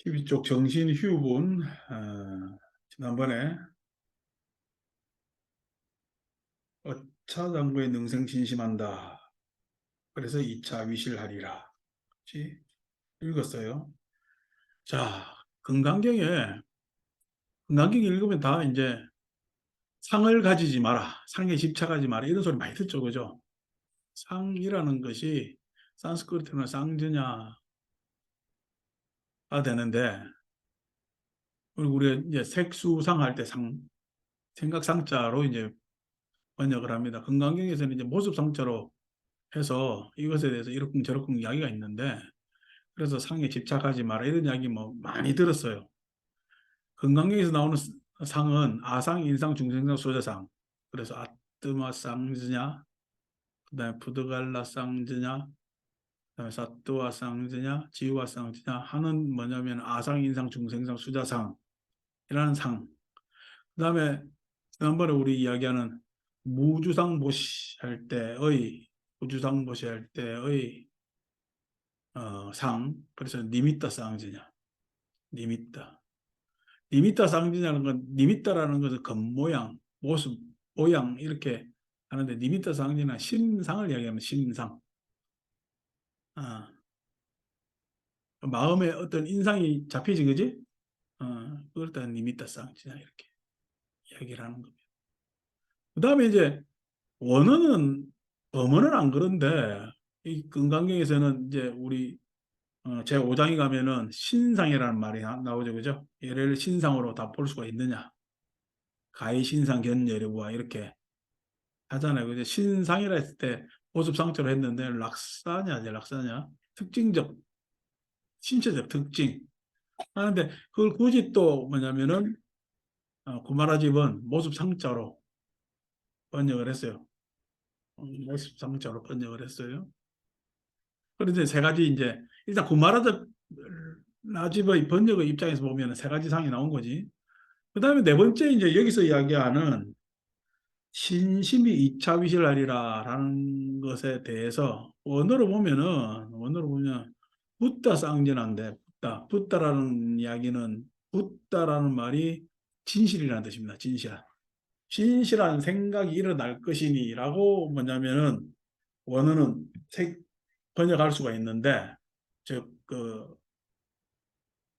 12쪽 정신휴분, 지난번에 어차장구에 능생신심한다. 그래서 2차 위실하리라. 그치? 읽었어요. 자, 건강경에 읽으면 다 이제 상을 가지지 마라. 상에 집착하지 마라. 이런 소리 많이 듣죠. 그죠? 상이라는 것이 산스크리트는 쌍전야가 되는데, 그리고 우리가 이제 색수상 할 때 생각상자로 이제 번역을 합니다. 건강경에서는 이제 모습상자로 해서 이것에 대해서 이렇쿵 저렇쿵 이야기가 있는데, 그래서 상에 집착하지 마라 이런 이야기 뭐 많이 들었어요. 건강경에서 나오는 상은 아상, 인상, 중생상, 소자상. 그래서 아뜨마 쌍즈냐, 그다음에 푸드갈라 쌍즈냐, 그다음에 사뚜와 쌍즈냐, 지우와 쌍즈냐 하는 뭐냐면 아상, 인상, 중생상, 수자상이라는 상. 그다음에 지난번에 우리 이야기하는 무주상보시 할 때의 무주상보시 할 때의 상. 그래서 니미따 쌍지냐, 니미따. 니미따 쌍지냐는 건 니미따라는 것은 겉모양, 모습, 모양 이렇게 하는데 니미따 쌍지는 심상을 이야기하는 심상. 아, 마음에 어떤 인상이 잡히지, 그지? 그럴 때 니미따 쌍지냐 이렇게 이야기를 하는 겁니다. 그다음에 이제 원어는 범어는 안 그런데 이 건강경에서는 이제 우리 제5장에 가면은 신상이라는 말이 나오죠, 그죠? 얘를 신상으로 다 볼 수가 있느냐? 가히 신상 견여류와 이렇게 하잖아요. 그죠? 신상이라 했을 때 모습상처로 했는데 락사냐, 이제 락사냐? 특징적, 신체적 특징. 하는데 그걸 굳이 또 뭐냐면은 구마라집은 모습상자로 번역을 했어요. 모습상자로 번역을 했어요. 그런데 세 가지 이제 일단 구마라집의 번역의 입장에서 보면 세 가지 상이 나온 거지. 그다음에 네 번째 이제 여기서 이야기하는 신심이 2차 위실하리라라는 것에 대해서 원어로 보면 붓다 쌍전한데 붓다라는 이야기는 붓다라는 말이 진실이라는 뜻입니다. 진실한 생각이 일어날 것이니라고 뭐냐면은 원어는 번역할 수가 있는데 즉 그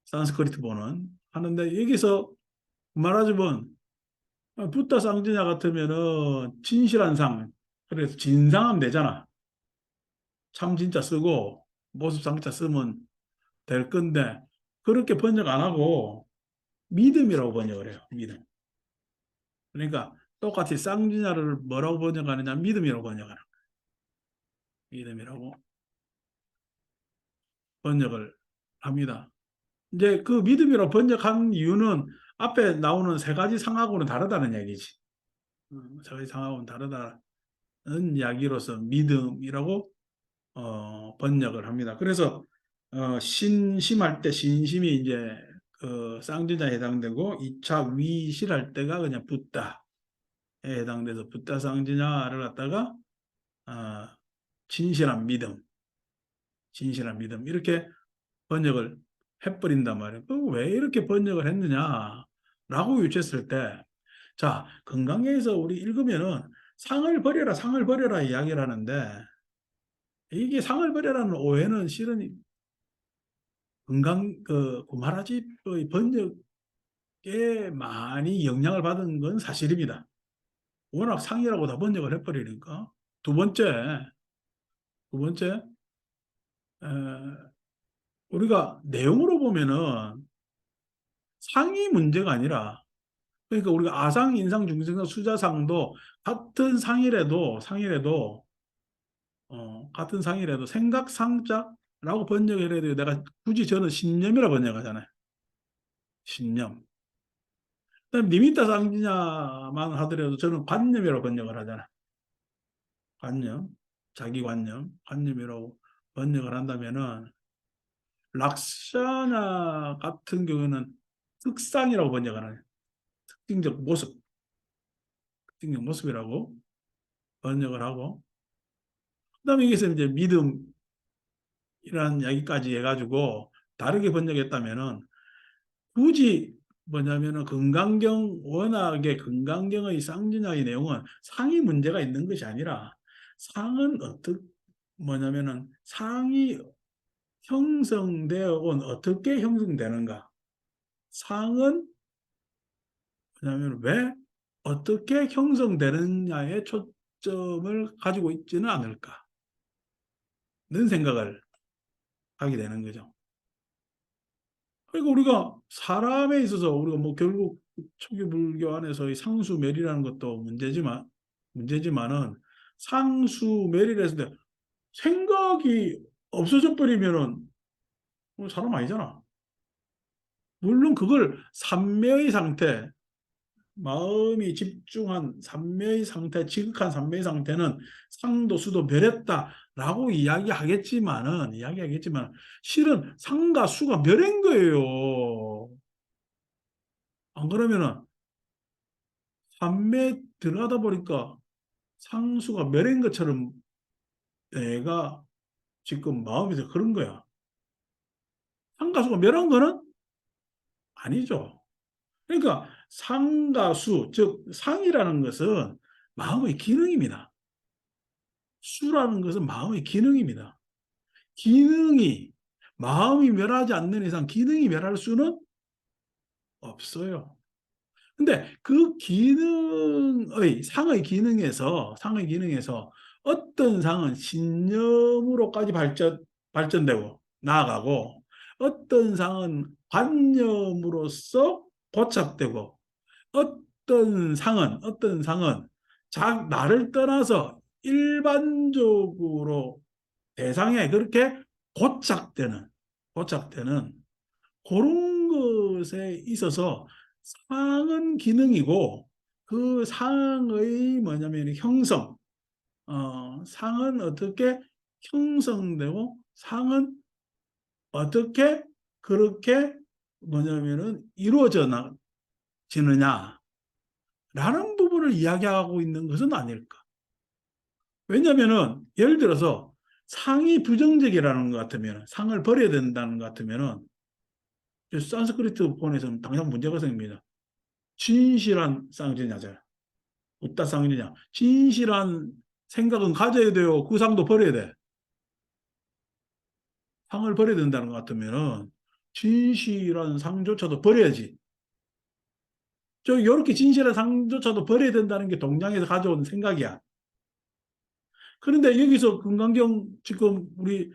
산스크리트보는 하는데 여기서 말하자면 붓다 쌍지냐 같으면은 진실한 상. 그래서 진상하면 되잖아. 참 진짜 쓰고 모습 상자 쓰면 될 건데 그렇게 번역 안 하고 믿음이라고 번역을 해요. 믿음. 그러니까 똑같이 쌍지냐를 뭐라고 번역하느냐 믿음이라고 번역하는 거예요. 믿음이라고 번역을 합니다. 이제 그 믿음이라고 번역한 이유는 앞에 나오는 세 가지 상하고는 다르다는 얘기지. 세 가지 상하고는 다르다는 이야기로서 믿음이라고 번역을 합니다. 그래서 신심할 때 신심이 이제 그 쌍전자에 해당되고 2차 위실할 때가 그냥 붓다에 해당돼서 붓다 쌍전자를 갖다가 어, 진실한 믿음, 진실한 믿음 이렇게 번역을 해버린단 말이에요. 왜 이렇게 번역을 했느냐라고 유추했을 때, 자 건강에서 우리 읽으면은 상을 버려라 이야기를 하는데 이게 상을 버려라는 오해는 실은 구마라집의 번역에 많이 영향을 받은 건 사실입니다. 워낙 상이라고 다 번역을 해버리니까. 두 번째, 두 번째, 에, 우리가 내용으로 보면은 상이 문제가 아니라, 그러니까 우리가 아상, 인상, 중생상, 수자상도 같은 상이라도 생각상자라고 번역을 해도 내가 굳이 저는 신념이라 번역하잖아요. 신념. 그다음 리미타 상지냐만 하더라도 저는 관념이라고 번역을 하잖아. 관념, 관념이라고 번역을 한다면은 락샤나 같은 경우는 특상이라고 번역을 하네. 특징적 모습, 특징적 모습이라고 번역을 하고, 그다음에 여기서 이제 믿음이라는 이야기까지 해가지고 다르게 번역했다면은 굳이 뭐냐면은 워낙에 건강경의 쌍진화의 내용은 상이 문제가 있는 것이 아니라 상은 뭐냐면은 상이 형성되어 온 어떻게 형성되는가? 상은 뭐냐면 왜 어떻게 형성되느냐에 초점을 가지고 있지는 않을까는 생각을 하게 되는 거죠. 그러니까 우리가 사람에 있어서 우리가 뭐 결국 초기 불교 안에서 이 상수멸이라는 것도 문제지만은 상수멸이라 을 때 생각이 없어져 버리면은 사람 아니잖아. 물론 그걸 삼매의 상태, 마음이 집중한 삼매의 상태, 지극한 삼매의 상태는 상도 수도 멸했다라고 이야기하겠지만 실은 상과 수가 멸한 거예요. 안 그러면은 삼매 들어가다 보니까 상수가 멸한 것처럼 내가 지금 마음에서 그런 거야. 상과 수가 멸한 거는 아니죠. 그러니까 상과 수, 즉 상이라는 것은 마음의 기능입니다. 수라는 것은 마음의 기능입니다. 기능이 마음이 멸하지 않는 이상 기능이 멸할 수는 없어요. 근데 그 상의 기능에서 어떤 상은 신념으로까지 발전되고 나아가고 어떤 상은 관념으로서 고착되고 어떤 상은 나를 떠나서 일반적으로 대상에 그렇게 고착되는, 고착되는 그런 것에 있어서 상은 기능이고 그 상의 뭐냐면 상은 어떻게 형성되고 상은 어떻게 그렇게 뭐냐면은 이루어지느냐라는 부분을 이야기하고 있는 것은 아닐까. 왜냐면은 예를 들어서 상이 부정적이라는 것 같으면 상을 버려야 된다는 것 같으면은 산스크리트 본에서는 당장 문제가 생깁니다. 진실한 쌍진야자, 웃다 쌍진야. 진실한 생각은 가져야 돼요. 그 상도 버려야 돼. 상을 버려야 된다는 것 같으면은 진실한 상조차도 버려야지. 이렇게 진실한 상조차도 버려야 된다는 게 동양에서 가져온 생각이야. 그런데 여기서 금강경 지금 우리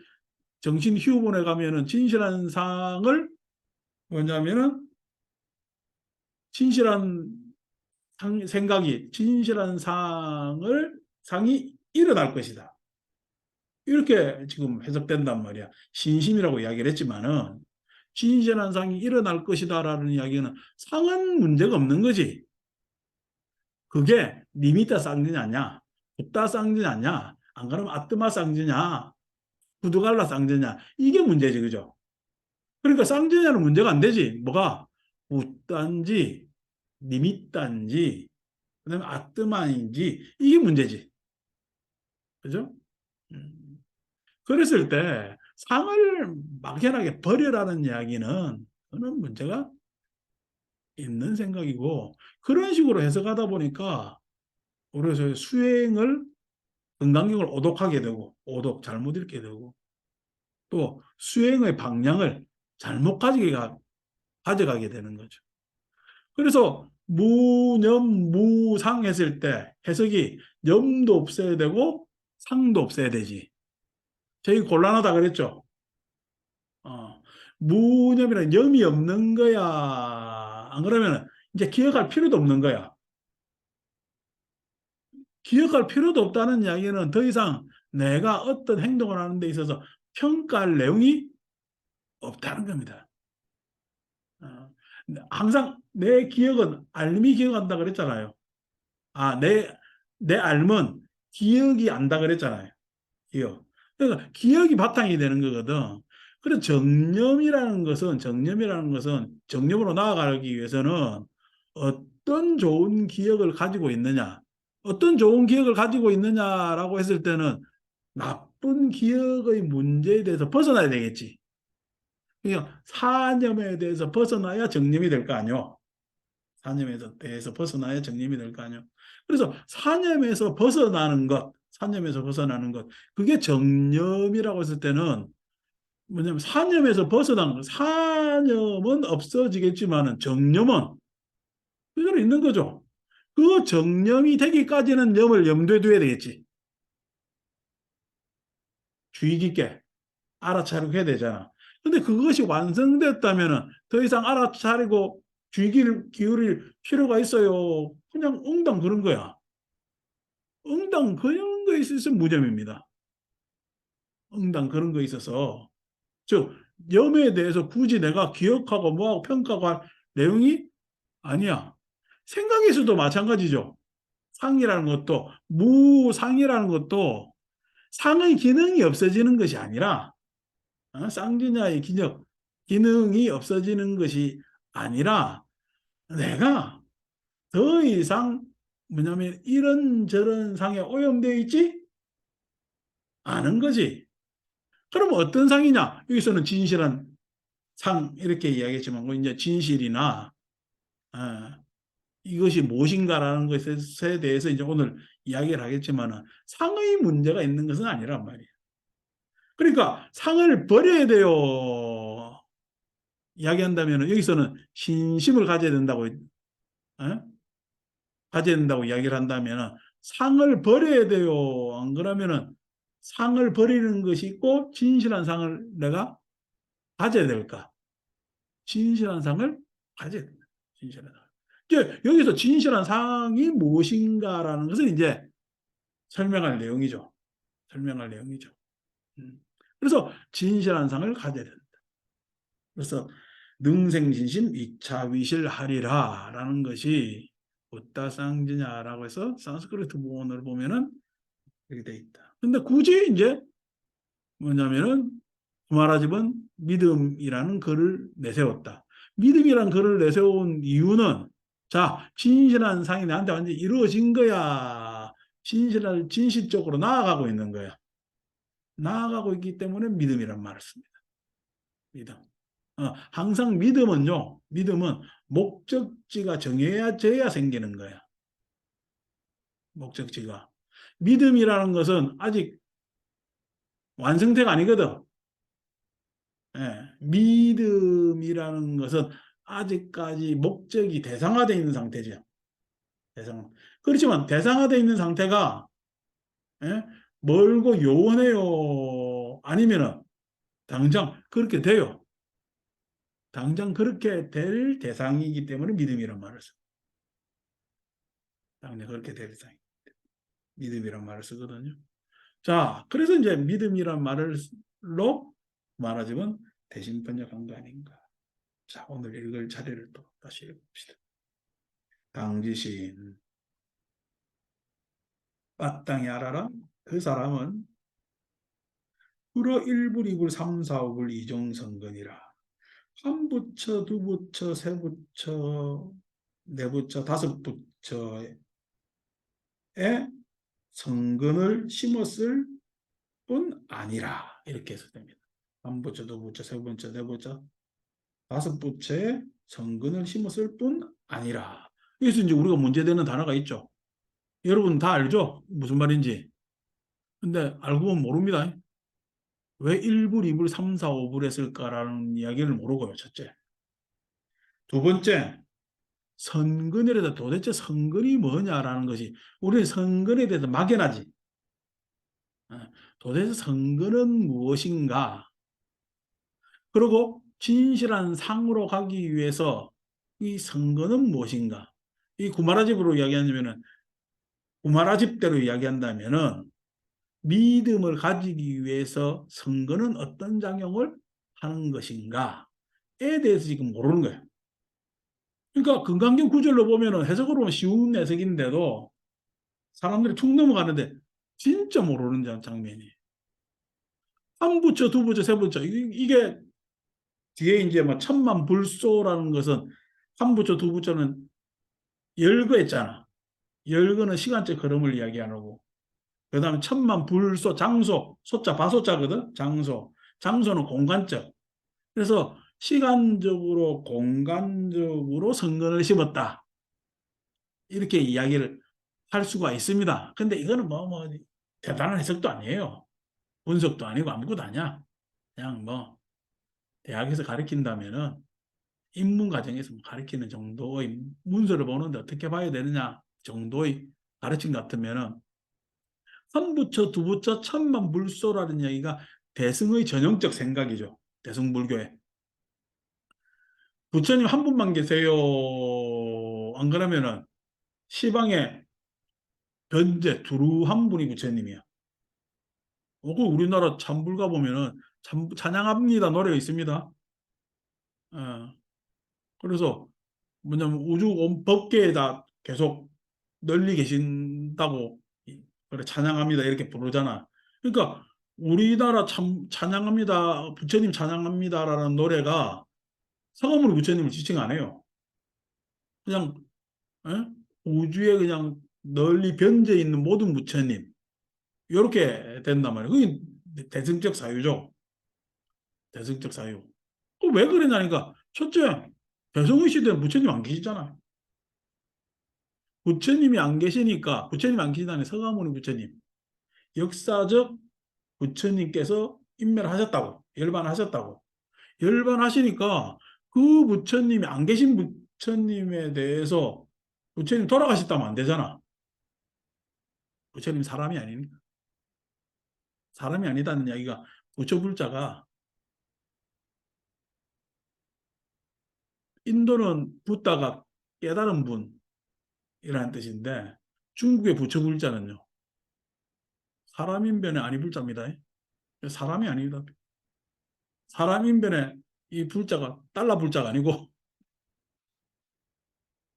정신휴먼에 가면은 진실한 상을 뭐냐면은 진실한 진실한 상이 일어날 것이다. 이렇게 지금 해석된단 말이야. 신심이라고 이야기를 했지만은 진실한 상이 일어날 것이다라는 이야기는 상은 문제가 없는 거지. 그게 니미타 쌍지냐냐, 붓다 쌍지냐냐, 안 그러면 아뜨마 쌍지냐, 구두갈라 쌍지냐 이게 문제지, 그죠? 그러니까 쌍지냐는 문제가 안 되지. 뭐가 붓단지, 니미단지, 그다음에 아뜨마인지 이게 문제지, 그죠? 음. 그랬을 때 상을 막연하게 버려라는 이야기는 그런 문제가 있는 생각이고 그런 식으로 해석하다 보니까 우리가 수행을 건강경을 오독하게 되고 오독 잘못 읽게 되고 또 수행의 방향을 잘못 가져가게 되는 거죠. 그래서 무념 무상 했을 때 해석이 염도 없애야 되고 상도 없애야 되지. 저희 곤란하다 그랬죠. 무념이란 염이 없는 거야. 안 그러면 이제 기억할 필요도 없는 거야. 기억할 필요도 없다는 이야기는 더 이상 내가 어떤 행동을 하는 데 있어서 평가할 내용이 없다는 겁니다. 어, 항상 내 기억은 알미 기억한다 그랬잖아요. 내 알면 기억이 안다 그랬잖아요. 기억. 그러니까 기억이 바탕이 되는 거거든. 그래서 정념이라는 것은 정념으로 나아가기 위해서는 어떤 좋은 기억을 가지고 있느냐, 어떤 좋은 기억을 가지고 있느냐라고 했을 때는 나쁜 기억의 문제에 대해서 벗어나야 되겠지. 그러니까 사념에 대해서 벗어나야 정념이 될 거 아니요. 사념에 대해서 벗어나야 정념이 될 거 아니요. 그래서 사념에서 벗어나는 것, 사념에서 벗어나는 것, 그게 정념이라고 했을 때는 뭐냐면 사념에서 벗어난 거, 사념은 없어지겠지만은 정념은 그대로 있는 거죠. 그 정념이 되기까지는 염을 염두에 두어야 되겠지. 주의 깊게 알아차리고 해야 되잖아. 근데 그것이 완성됐다면은 더 이상 알아차리고 주의 기울일 필요가 있어요. 그냥 응당 그런 거야. 응당 그런 거에 있어서 무념입니다. 응당 그런 거에 있어서. 즉, 염에 대해서 굳이 내가 기억하고 뭐하고 평가하고 할 내용이 아니야. 생각에서도 마찬가지죠. 상이라는 것도, 무상이라는 것도 상의 기능이 없어지는 것이 아니라, 쌍진야의 기능이 없어지는 것이 아니라, 내가 더 이상 뭐냐면 이런저런 상에 오염되어 있지 않은 거지. 그럼 어떤 상이냐? 여기서는 진실한 상 이렇게 이야기했지만 뭐 이제 진실이나 어, 이것이 무엇인가라는 것에 대해서 이제 오늘 이야기를 하겠지만 상의 문제가 있는 것은 아니란 말이에요. 그러니까 상을 버려야 돼요. 이야기한다면 여기서는 신심을 가져야 된다고 가져야 된다고 이야기를 한다면 상을 버려야 돼요. 안 그러면은 상을 버리는 것이 있고 진실한 상을 내가 가져야 될까? 진실한 상을 가져야 된다. 진실한 상. 이제 여기서 진실한 상이 무엇인가라는 것을 이제 설명할 내용이죠. 설명할 내용이죠. 그래서 진실한 상을 가져야 된다. 그래서 능생신심 이차위실하리라 라는 것이 부다상지냐라고 해서 산스크리트 문헌을 보면은 이렇게 돼 있다. 근데 굳이 이제 뭐냐면은 구마라집은 믿음이라는 글을 내세웠다. 믿음이라는 글을 내세운 이유는 자, 진실한 상이 나한테 완전히 이루어진 거야. 진실적으로 나아가고 있는 거야. 나아가고 있기 때문에 믿음이란 말을 씁니다. 믿음. 항상 믿음은 목적지가 정해져야 생기는 거야. 목적지가. 믿음이라는 것은 아직 완성태가 아니거든. 예, 믿음이라는 것은 아직까지 목적이 대상화되어 있는 상태죠. 대상. 그렇지만 대상화되어 있는 상태가 예, 멀고 요원해요. 아니면은 당장 그렇게 돼요. 당장 그렇게 될 대상이기 때문에 믿음이란 말을 써. 당장 그렇게 될 대상. 믿음이란 말을 쓰거든요. 자, 그래서 이제 믿음이란 말로 말하자면 대신 번역한 거 아닌가. 자, 오늘 읽을 차례를 또 다시 읽읍시다. 당지신 마땅히 알아라. 그 사람은 불어 1불, 2불, 3, 4, 5불 이종성근이라. 한 부처, 두 부처, 세 부처, 네 부처, 다섯 부처에 성근을 심었을 뿐 아니라 이렇게 해서 됩니다. 한 부처, 두 부처, 세 부처, 네 부처, 다섯 부처에 성근을 심었을 뿐 아니라. 여기서 이제 우리가 문제되는 단어가 있죠. 여러분 다 알죠? 무슨 말인지. 근데 알고 보면 모릅니다. 왜 1불, 2불, 3, 4, 5불 했을까라는 이야기를 모르고요. 첫째. 두 번째, 선근에 대해서 도대체 선근이 뭐냐라는 것이 우리는 선근에 대해서 막연하지. 도대체 선근은 무엇인가? 그리고 진실한 상으로 가기 위해서 이 선근은 무엇인가? 이 구마라집으로 이야기하냐면은 구마라집대로 이야기한다면은 믿음을 가지기 위해서 선거는 어떤 작용을 하는 것인가에 대해서 지금 모르는 거예요. 그러니까 금강경 구절로 보면 해석으로 보면 쉬운 해석인데도 사람들이 툭 넘어가는데 진짜 모르는 장면이. 한 부처, 두 부처, 세 부처 이게 뒤에 이제 뭐 천만불소라는 것은 한 부처, 두 부처는 열거했잖아. 열거는 시간적 흐름을 이야기하고 그 다음에 천만불소, 장소, 소자, 바소자거든. 장소는 공간적. 그래서 시간적으로 공간적으로 성근을 심었다. 이렇게 이야기를 할 수가 있습니다. 근데 이거는 뭐 대단한 해석도 아니에요. 분석도 아니고 아무것도 아니야. 그냥 뭐 대학에서 가르친다면은 입문 과정에서 가르치는 정도의 문서를 보는데 어떻게 봐야 되느냐 정도의 가르침 같으면은 한 부처 두 부처 천만 불소라는 얘기가 대승의 전형적 생각이죠. 대승불교에. 부처님 한 분만 계세요. 안 그러면은 시방에 현재 두루 한 분이 부처님이야. 그 우리나라 참불가 보면은 찬양합니다 노래가 있습니다. 어, 그래서 뭐냐면 우주 온 법계에다 계속 널리 계신다고 그래 찬양합니다 이렇게 부르잖아. 그러니까 우리나라 참 찬양합니다 부처님 찬양합니다라는 노래가 성함으로 부처님을 지칭 안 해요. 그냥 예? 우주에 그냥 널리 변져 있는 모든 부처님 이렇게 된단 말이에요. 그게 대승적 사유죠. 대승적 사유. 왜 그러냐니까 첫째 배성의 시대는 부처님 안 계시잖아요. 부처님이 안 계시니까 부처님이 안 계시다니 서가모니 부처님 역사적 부처님께서 인멸하셨다고 열반하셨다고 열반하시니까 그 부처님이 안 계신 부처님에 대해서 부처님 돌아가셨다면 안 되잖아. 부처님 사람이 아니니까 사람이 아니다는 이야기가 부처 불자가 인도는 붓다가 깨달은 분이라는 뜻인데 중국의 부처 불자는요 사람인변에 아니 불자입니다. 사람이 아니다. 사람인변에 이 불자가 달러 불자가 아니고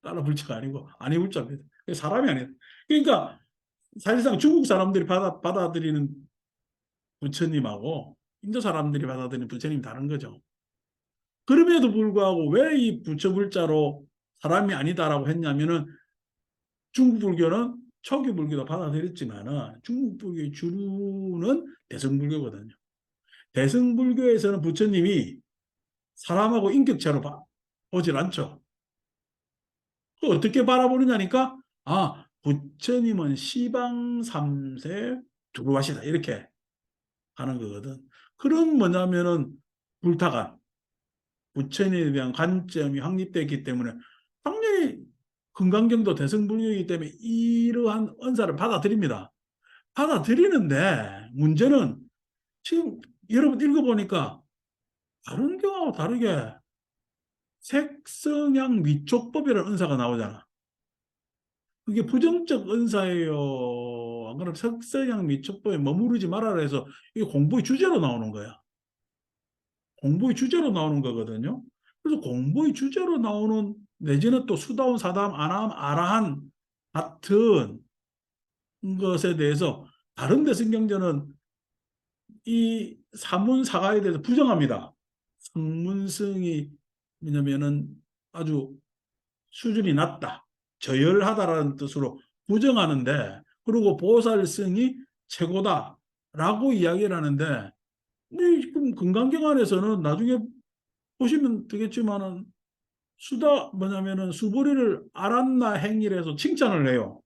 달러 불자가 아니고 아니 불자입니다. 사람이 아니다. 그러니까 사실상 중국 사람들이 받아들이는 부처님하고 인도 사람들이 받아들이는 부처님이 다른 거죠. 그럼에도 불구하고 왜 이 부처 불자로 사람이 아니다라고 했냐면은 중국 불교는 초기 불교도 받아들였지만은 중국 불교의 주류는 대승불교거든요. 대승불교에서는 부처님이 사람하고 인격체로 보질 않죠. 그 어떻게 바라보느냐니까 부처님은 시방 삼세 두루하시다 이렇게 하는 거거든. 그런 뭐냐면은 불타가 부처님에 대한 관점이 확립됐기 때문에 당연히 금강경도 대승불교이기 때문에 이러한 언사를 받아들입니다. 받아들이는데 문제는 지금 여러분 읽어보니까 다른 경우하고 다르게 색성향 위촉법이라는 은사가 나오잖아. 그게 부정적 은사예요. 안 그러면 색성향 위촉법에 머무르지 말아라 해서 이게 공부의 주제로 나오는 거야. 공부의 주제로 나오는 거거든요. 그래서 공부의 주제로 나오는 내지는 또 수다운 사담 아람 아라한 같은 것에 대해서 다른 데 성경전은 이 사문사가에 대해서 부정합니다. 성문성이 뭐냐면은 아주 수준이 낮다, 저열하다라는 뜻으로 부정하는데 그리고 보살성이 최고다라고 이야기를 하는데 지금 금강경 안에서는 나중에 보시면 되겠지만은 수다 뭐냐면은 수보리를 알았나 행위를 해서 칭찬을 해요.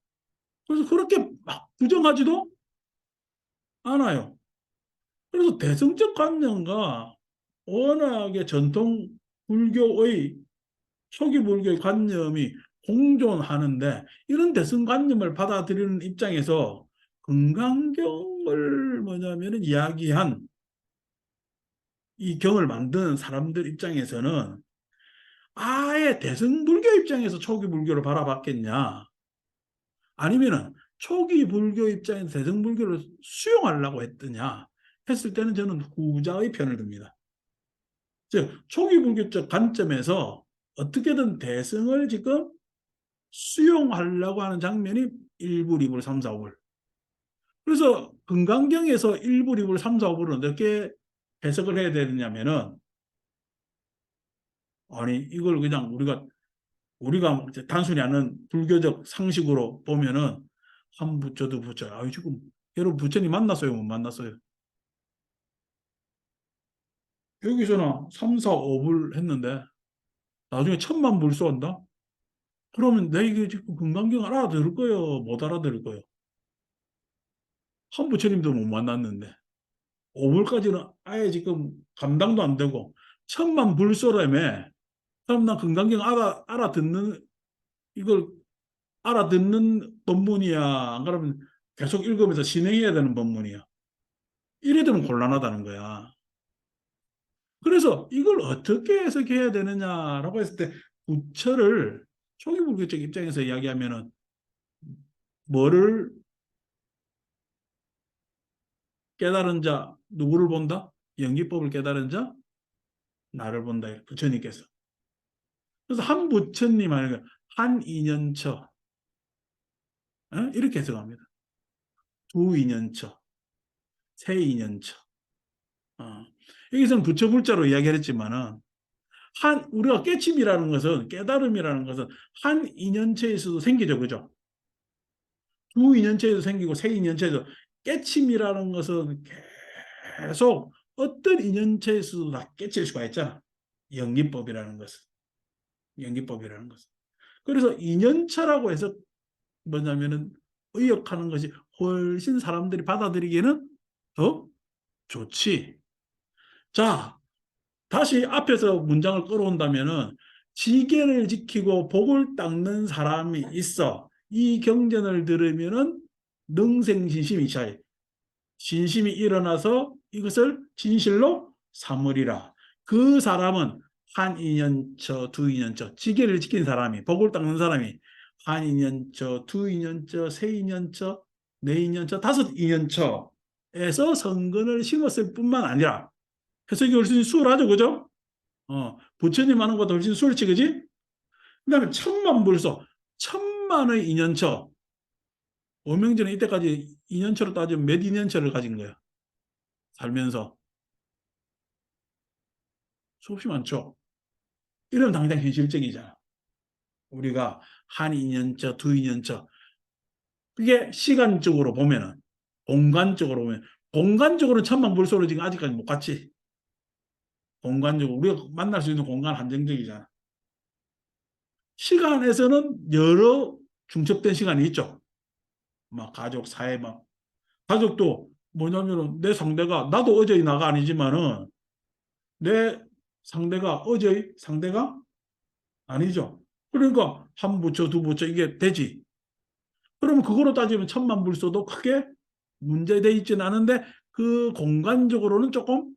그래서 그렇게 막 부정하지도 않아요. 그래서 대승적 관념과 워낙에 전통 불교의 초기 불교의 관념이 공존하는데 이런 대승관념을 받아들이는 입장에서 금강경을 뭐냐면 이야기한 이 경을 만든 사람들 입장에서는 아예 대승불교 입장에서 초기 불교를 바라봤겠냐 아니면은 초기 불교 입장에서 대승불교를 수용하려고 했더냐 했을 때는 저는 후자의 편을 듭니다. 즉 초기 불교적 관점에서 어떻게든 대승을 지금 수용하려고 하는 장면이 1불, 2불, 3, 4불. 그래서 금강경에서 1불, 2불, 3, 4불은 어떻게 해석을 해야 되느냐면은 아니 이걸 그냥 우리가 단순히 아는 불교적 상식으로 보면은 한 부처 두 부처 지금 여러분 부처님 만났어요 못 만났어요? 여기서는 3, 4, 5불 했는데 나중에 1,000만 불 쏜다? 그러면 내 이게 지금 금강경 알아들을 거예요? 못 알아들을 거예요? 한 부처님도 못 만났는데 5불까지는 아예 지금 감당도 안 되고 1,000만 불 쏘라며. 그럼 나 금강경 알아듣는 이걸 알아듣는 법문이야? 안 그러면 계속 읽으면서 진행해야 되는 법문이야? 이래 되면 곤란하다는 거야. 그래서 이걸 어떻게 해석해야 되느냐라고 했을 때 부처를 초기불교적 입장에서 이야기하면은 뭐를 깨달은 자 누구를 본다? 연기법을 깨달은 자 나를 본다. 부처님께서. 그래서 한 부처님 아니라 한 인연처 이렇게 해석합니다. 두 인연처, 세 인연처. 여기서는 부처 불자로 이야기를 했지만은 우리가 깨침이라는 것은 깨달음이라는 것은 한 인연체에서도 생기죠, 그죠? 두 인연체에도 생기고 세 인연체에도 깨침이라는 것은 계속 어떤 인연체에서도 다 깨칠 수가 있잖아. 연기법이라는 것은. 연기법이라는 것은. 그래서 인연차라고 해서 뭐냐면은 의역하는 것이 훨씬 사람들이 받아들이기에는 더 좋지. 자, 다시 앞에서 문장을 끌어온다면은 지계를 지키고 복을 닦는 사람이 있어. 이 경전을 들으면은 능생신심이 차이. 진심이 일어나서 이것을 진실로 삼으리라. 그 사람은 한 인연처, 두 인연처, 지계를 지킨 사람이, 복을 닦는 사람이 한 인연처, 두 인연처, 세 인연처, 네 인연처, 다섯 인연처에서 성근을 심었을 뿐만 아니라 해석이 훨씬 수월하죠, 그죠? 부처님 하는 것보다 훨씬 수월치, 그지? 그 다음에 1,000만 불소, 1,000만의 인연처. 오명제는 이때까지 인연처로 따지면 몇 인연처를 가진 거야? 살면서. 수없이 많죠. 이러면 당장 현실적이잖아. 우리가 한 2년차, 두 2년차. 그게 시간적으로 보면은, 공간적으로 보면, 공간적으로는 1,000만 불소로 지금 아직까지 못 갔지. 공간적으로. 우리가 만날 수 있는 공간 한정적이잖아. 시간에서는 여러 중첩된 시간이 있죠. 막 가족, 사회, 막. 가족도 뭐냐면은 내 상대가, 나도 어제의 나가 아니지만은 내 상대가 어제의 상대가 아니죠. 그러니까 한 부처, 두 부처 이게 되지. 그러면 그거로 따지면 1,000만 불소도 크게 문제돼 있지는 않은데 그 공간적으로는 조금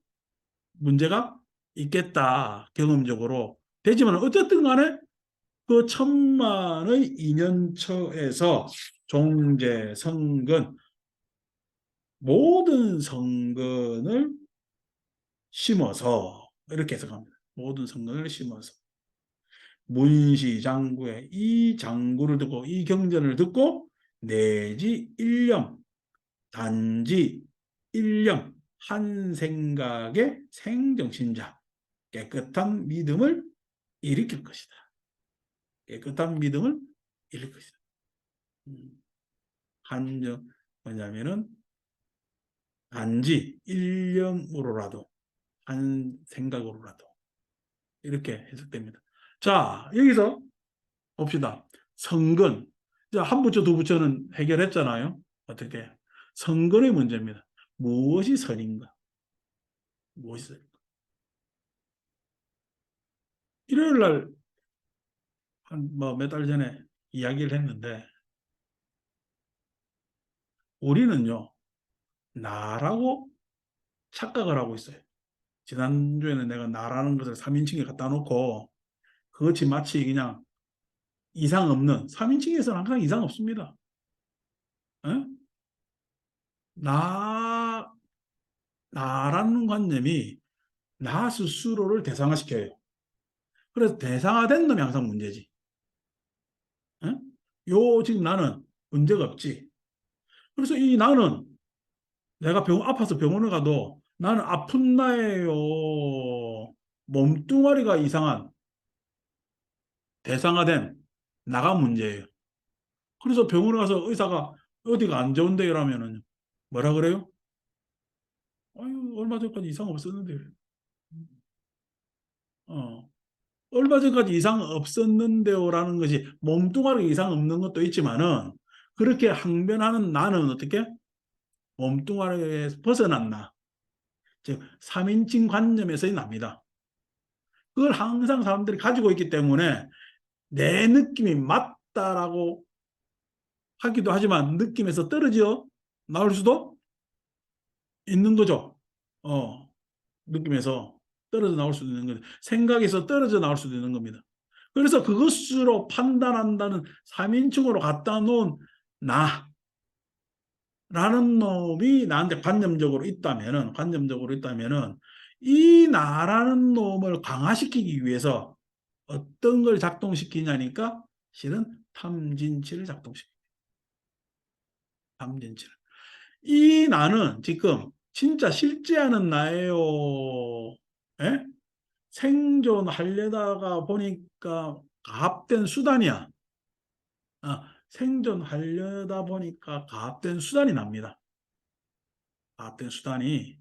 문제가 있겠다. 경험적으로. 되지만 어쨌든 간에 그 1,000만의 인연처에서 종제, 성근, 모든 성근을 심어서 이렇게 해석합니다. 모든 성근을 심어서. 문시장구에 이 장구를 듣고 이 경전을 듣고 내지 일념 단지 일념 한 생각의 생정신자 깨끗한 믿음을 일으킬 것이다. 깨끗한 믿음을 일으킬 것이다. 한정 뭐냐면은 단지 일념으로라도 한 생각으로라도 이렇게 해석됩니다. 자, 여기서 봅시다. 성근. 한 부처, 두 부처는 해결했잖아요. 어떻게? 성근의 문제입니다. 무엇이 선인가? 무엇이 선인가? 일요일 날, 몇 달 전에 이야기를 했는데, 우리는요, 나라고 착각을 하고 있어요. 지난주에는 내가 나라는 것을 3인칭에 갖다 놓고, 그것이 마치 그냥 이상 없는, 3인칭에서는 항상 이상 없습니다. 에? 나, 나라는 관념이 나 스스로를 대상화시켜요. 그래서 대상화된 놈이 항상 문제지. 에? 지금 나는 문제가 없지. 그래서 이 나는 내가 아파서 병원에 가도 나는 아픈 나예요. 몸뚱아리가 이상한 대상화된 나가 문제예요. 그래서 병원에 가서 의사가 어디가 안 좋은데 이러면은 뭐라 그래요? 아유, 얼마 전까지 이상 없었는데. 어. 얼마 전까지 이상 없었는데요라는 것이 몸뚱아리 이상 없는 것도 있지만은 그렇게 항변하는 나는 어떻게 몸뚱아리에서 벗어난 나, 즉 3인칭 관념에서의 납니다. 그걸 항상 사람들이 가지고 있기 때문에 내 느낌이 맞다라고 하기도 하지만 느낌에서 떨어져 나올 수도 있는 거죠. 어, 느낌에서 떨어져 나올 수도 있는 거죠. 생각에서 떨어져 나올 수도 있는 겁니다. 그래서 그것으로 판단한다는 3인칭으로 갖다 놓은 나라는 놈이 나한테 관념적으로 있다면은 이 나라는 놈을 강화시키기 위해서 어떤 걸 작동시키냐니까 실은 탐진치를 작동시킵니다. 탐진치를. 이 나는 지금 진짜 실제하는 나예요. 예? 생존하려다가 보니까 가압된 수단이야. 생존하려다 보니까 가압된 수단이 납니다. 가압된 수단이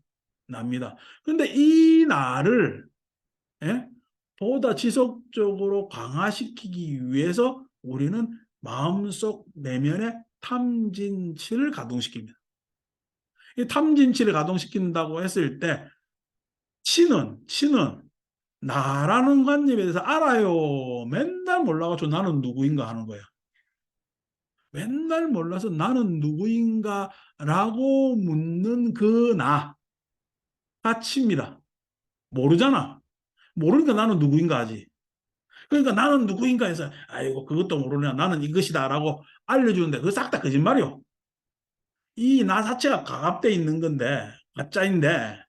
납니다. 근데 이 나를 예? 보다 지속적으로 강화시키기 위해서 우리는 마음속 내면의 탐진치를 가동시킵니다. 이 탐진치를 가동시킨다고 했을 때 치는 나라는 관념에 대해서 알아요. 맨날 몰라가지고 나는 누구인가 하는 거야. 맨날 몰라서 나는 누구인가라고 묻는 그 나가 치입니다. 모르잖아. 모르니까 나는 누구인가 하지. 그러니까 나는 누구인가 해서 아이고 그것도 모르냐 나는 이것이다라고 알려주는데 그거 싹 다 거짓말이요. 이 나 자체가 가압돼 있는 건데 가짜인데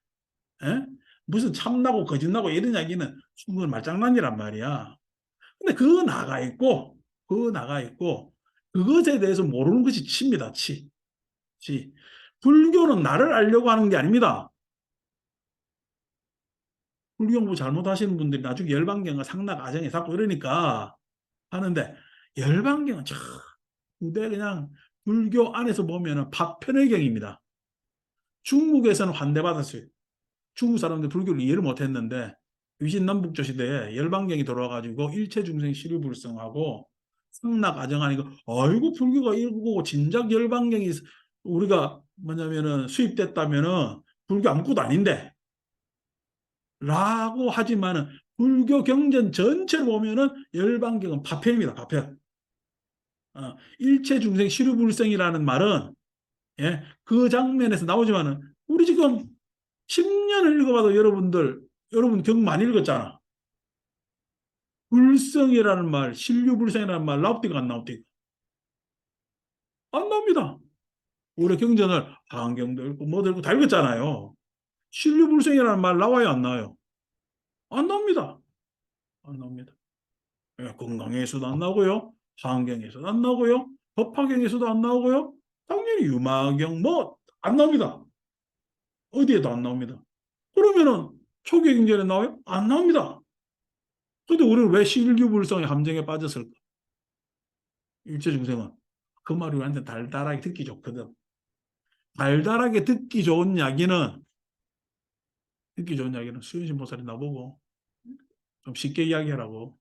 에? 무슨 참나고 거짓나고 이런 이야기는 충분히 말장난이란 말이야. 근데 그 나가 있고 그것에 대해서 모르는 것이 치입니다. 치. 불교는 나를 알려고 하는 게 아닙니다. 불교 공부 잘못하시는 분들이 나중에 열반경과 상락 아정에 자꾸 이러니까 하는데 열반경은 저 근데 그냥 불교 안에서 보면은 파편의 경입니다. 중국에서는 환대받았어요. 중국 사람들 불교를 이해를 못했는데 위신남북조 시대에 열반경이 들어와가지고 일체중생 시류불성하고 상락 아정하니까 아이고 불교가 이거고 진작 열반경이 우리가 뭐냐면은 수입됐다면은 불교 아무것도 아닌데 라고 하지만은 불교 경전 전체를 보면은 열반경은 파편입니다. 파편. 일체중생 시류불성이라는 말은 예, 그 장면에서 나오지만은 우리 지금 10년을 읽어봐도 여러분 경 많이 읽었잖아. 불성이라는 말, 신류불성이라는 말 나옵니까 안 나옵니까? 안 나옵니다. 우리 경전을 한경도 읽고 뭐도 읽고 다 읽었잖아요. 신류불성이라는 말 나와요 안 나와요? 안 나옵니다. 안 나옵니다. 예, 건강에서도 안 나오고요. 한경에서도 안 나오고요. 법화경에서도 안 나오고요. 당연히 유마경 뭐 안 나옵니다. 어디에도 안 나옵니다. 그러면은 초기 경전에 나와요? 안 나옵니다. 근데 우리는 왜 신류불성의 함정에 빠졌을까? 일체중생은. 그 말이 우리한테 달달하게 듣기 좋거든. 달달하게 듣기 좋은 이야기는 수현신 보살이 나보고 좀 쉽게 이야기하라고.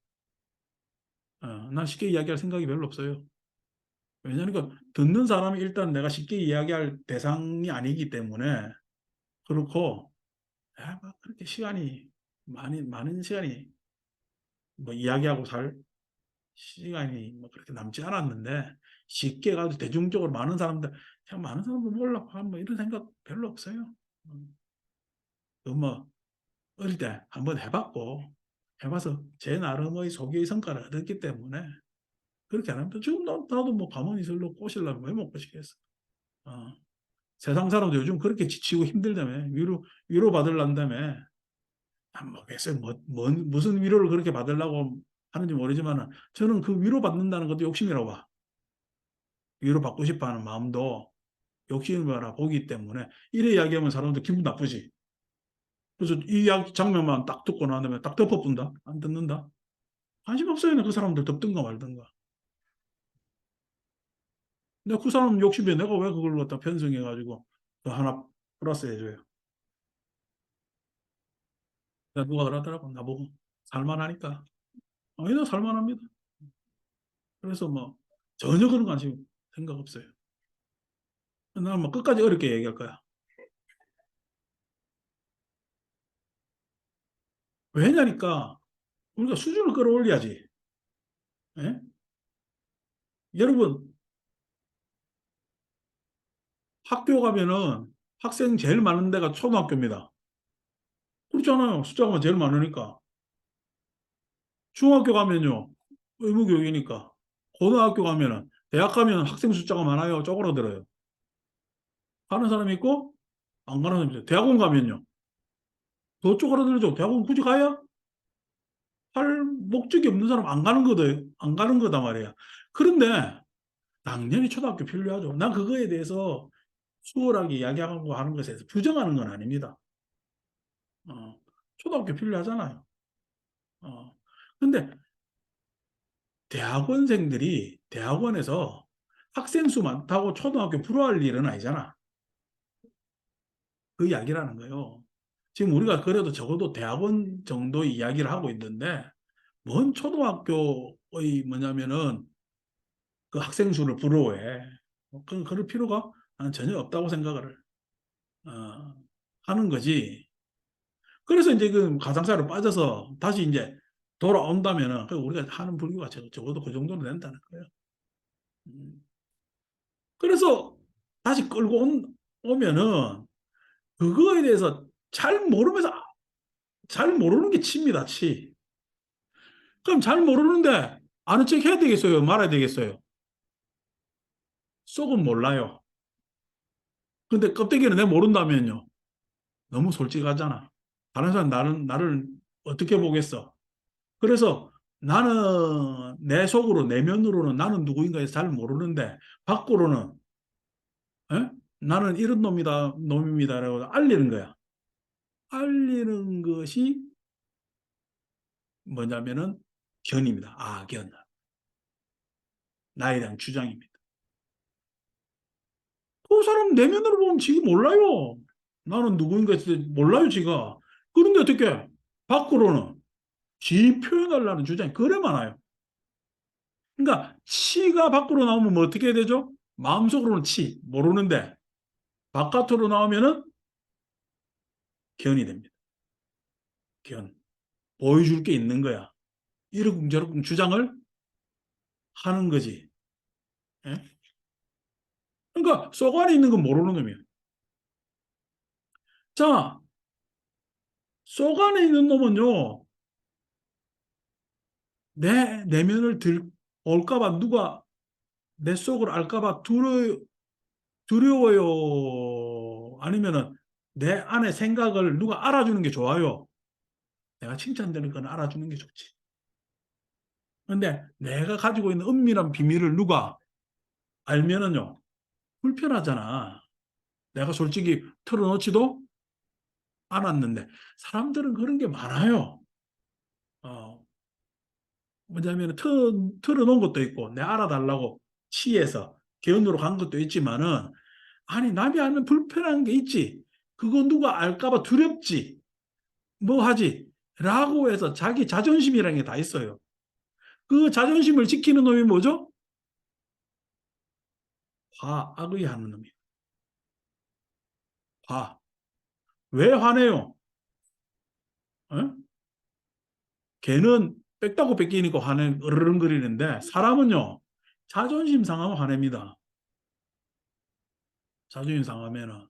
난 쉽게 이야기할 생각이 별로 없어요. 왜냐하니까 듣는 사람이 일단 내가 쉽게 이야기할 대상이 아니기 때문에 그렇고 막 그렇게 시간이 많은 시간이 뭐 이야기하고 살 시간이 뭐 그렇게 남지 않았는데 쉽게 가도 대중적으로 많은 사람들 몰라 뭐 이런 생각 별로 없어요. 뭐 어릴 때 한번 해봐서 제 나름의 소기의 성과를 얻었기 때문에 그렇게 안 합니다. 지금 나도 뭐 가만히 있으려고 꼬시려면 왜 못 꼬시겠어. 어. 세상 사람도 요즘 그렇게 지치고 힘들다며 위로 받으려다며 모르겠어요. 무슨 위로를 그렇게 받으려고 하는지 모르지만 저는 그 위로 받는다는 것도 욕심이라고 봐. 위로 받고 싶어 하는 마음도 욕심이라 보기 때문에 이래 이야기하면 사람들 기분 나쁘지. 그래서 이 이야기 장면만 딱 듣고 난 다음에 딱 덮어뿐다. 안 듣는다. 관심 없어요. 그 사람들 덮든가 말든가. 근데 그 사람 욕심에 내가 왜 그걸 갖다 편성해가지고 또 하나 플러스 해줘요. 누가 그러더라고 나보고. 살만하니까. 아니다, 살만합니다. 그래서 뭐 전혀 그런 관심 생각 없어요. 나는 뭐 끝까지 어렵게 얘기할 거야. 왜냐니까 우리가 수준을 끌어올려야지. 예? 여러분 학교 가면은 학생 제일 많은 데가 초등학교입니다. 그렇잖아요. 숫자가 제일 많으니까. 중학교 가면요. 의무교육이니까. 고등학교 가면은 대학 가면 학생 숫자가 많아요. 쪼그라들어요. 가는 사람이 있고 안 가는 사람이 있어요. 대학원 가면요. 더 쪼그라들죠. 대학원 굳이 가야 할 목적이 없는 사람 안 가는 거다. 안 가는 거다 말이야. 그런데 당연히 초등학교 필요하죠. 난 그거에 대해서 수월하게 이야기하고 하는 것에 대해서 부정하는 건 아닙니다. 초등학교 필요하잖아요. 어. 근데 대학원생들이 대학원에서 학생 수 많다고 초등학교 불허할 일은 아니잖아. 그 이야기라는 거예요. 지금 우리가 그래도 적어도 대학원 정도 이야기를 하고 있는데, 뭔 초등학교의 뭐냐면은 그 학생 수를 부러워해. 그럴 필요가 나는 전혀 없다고 생각을 어, 하는 거지. 그래서 이제 그 가상사로 빠져서 다시 이제 돌아온다면은 그 우리가 하는 불교가 적어도 그 정도는 된다는 거예요. 음. 그래서 다시 끌고 오면은 그거에 대해서 잘 모르면서 잘 모르는 게 치입니다, 치. 그럼 잘 모르는데 아는 척 해야 되겠어요? 말아야 되겠어요? 속은 몰라요. 근데 껍데기는 내 모른다면요. 너무 솔직하잖아. 다른 사람 나를 어떻게 보겠어? 그래서 나는 내 속으로, 내면으로는 나는 누구인가에 잘 모르는데, 밖으로는, 에? 나는 이런 놈입니다라고 알리는 거야. 알리는 것이 뭐냐면은 견입니다. 견. 나에 대한 주장입니다. 그 사람 내면으로 보면 지가 몰라요. 나는 누구인가 몰라요, 지가. 그런데 어떻게? 밖으로는 지 표현하려는 주장이 그래 많아요. 그러니까 치가 밖으로 나오면 뭐 어떻게 해야 되죠? 마음속으로는 치, 모르는데 바깥으로 나오면은 견이 됩니다. 견. 보여줄 게 있는 거야. 이러쿵 저러쿵 주장을 하는 거지. 예? 그러니까 속 안에 있는 건 모르는 놈이에요. 자, 속 안에 있는 놈은요, 내 내면을 올까봐 누가 내 속을 알까봐 두려워요. 아니면은 내 안에 생각을 누가 알아주는 게 좋아요. 내가 칭찬되는 건 알아주는 게 좋지. 근데 내가 가지고 있는 은밀한 비밀을 누가 알면은요, 불편하잖아. 내가 솔직히 털어놓지도 않았는데, 사람들은 그런 게 많아요. 어, 뭐냐면, 털어놓은 것도 있고, 내 알아달라고 치해서 개연으로 간 것도 있지만은, 아니, 남이 알면 불편한 게 있지. 그거 누가 알까봐 두렵지. 뭐 하지? 라고 해서 자기 자존심이라는 게 다 있어요. 그 자존심을 지키는 놈이 뭐죠? 악의 하는 놈이에요. 화. 왜 화내요? 어? 걔는 뺏다고 뺏기니까 으르렁거리는데 사람은요, 자존심 상하면 화냅니다. 자존심 상하면은.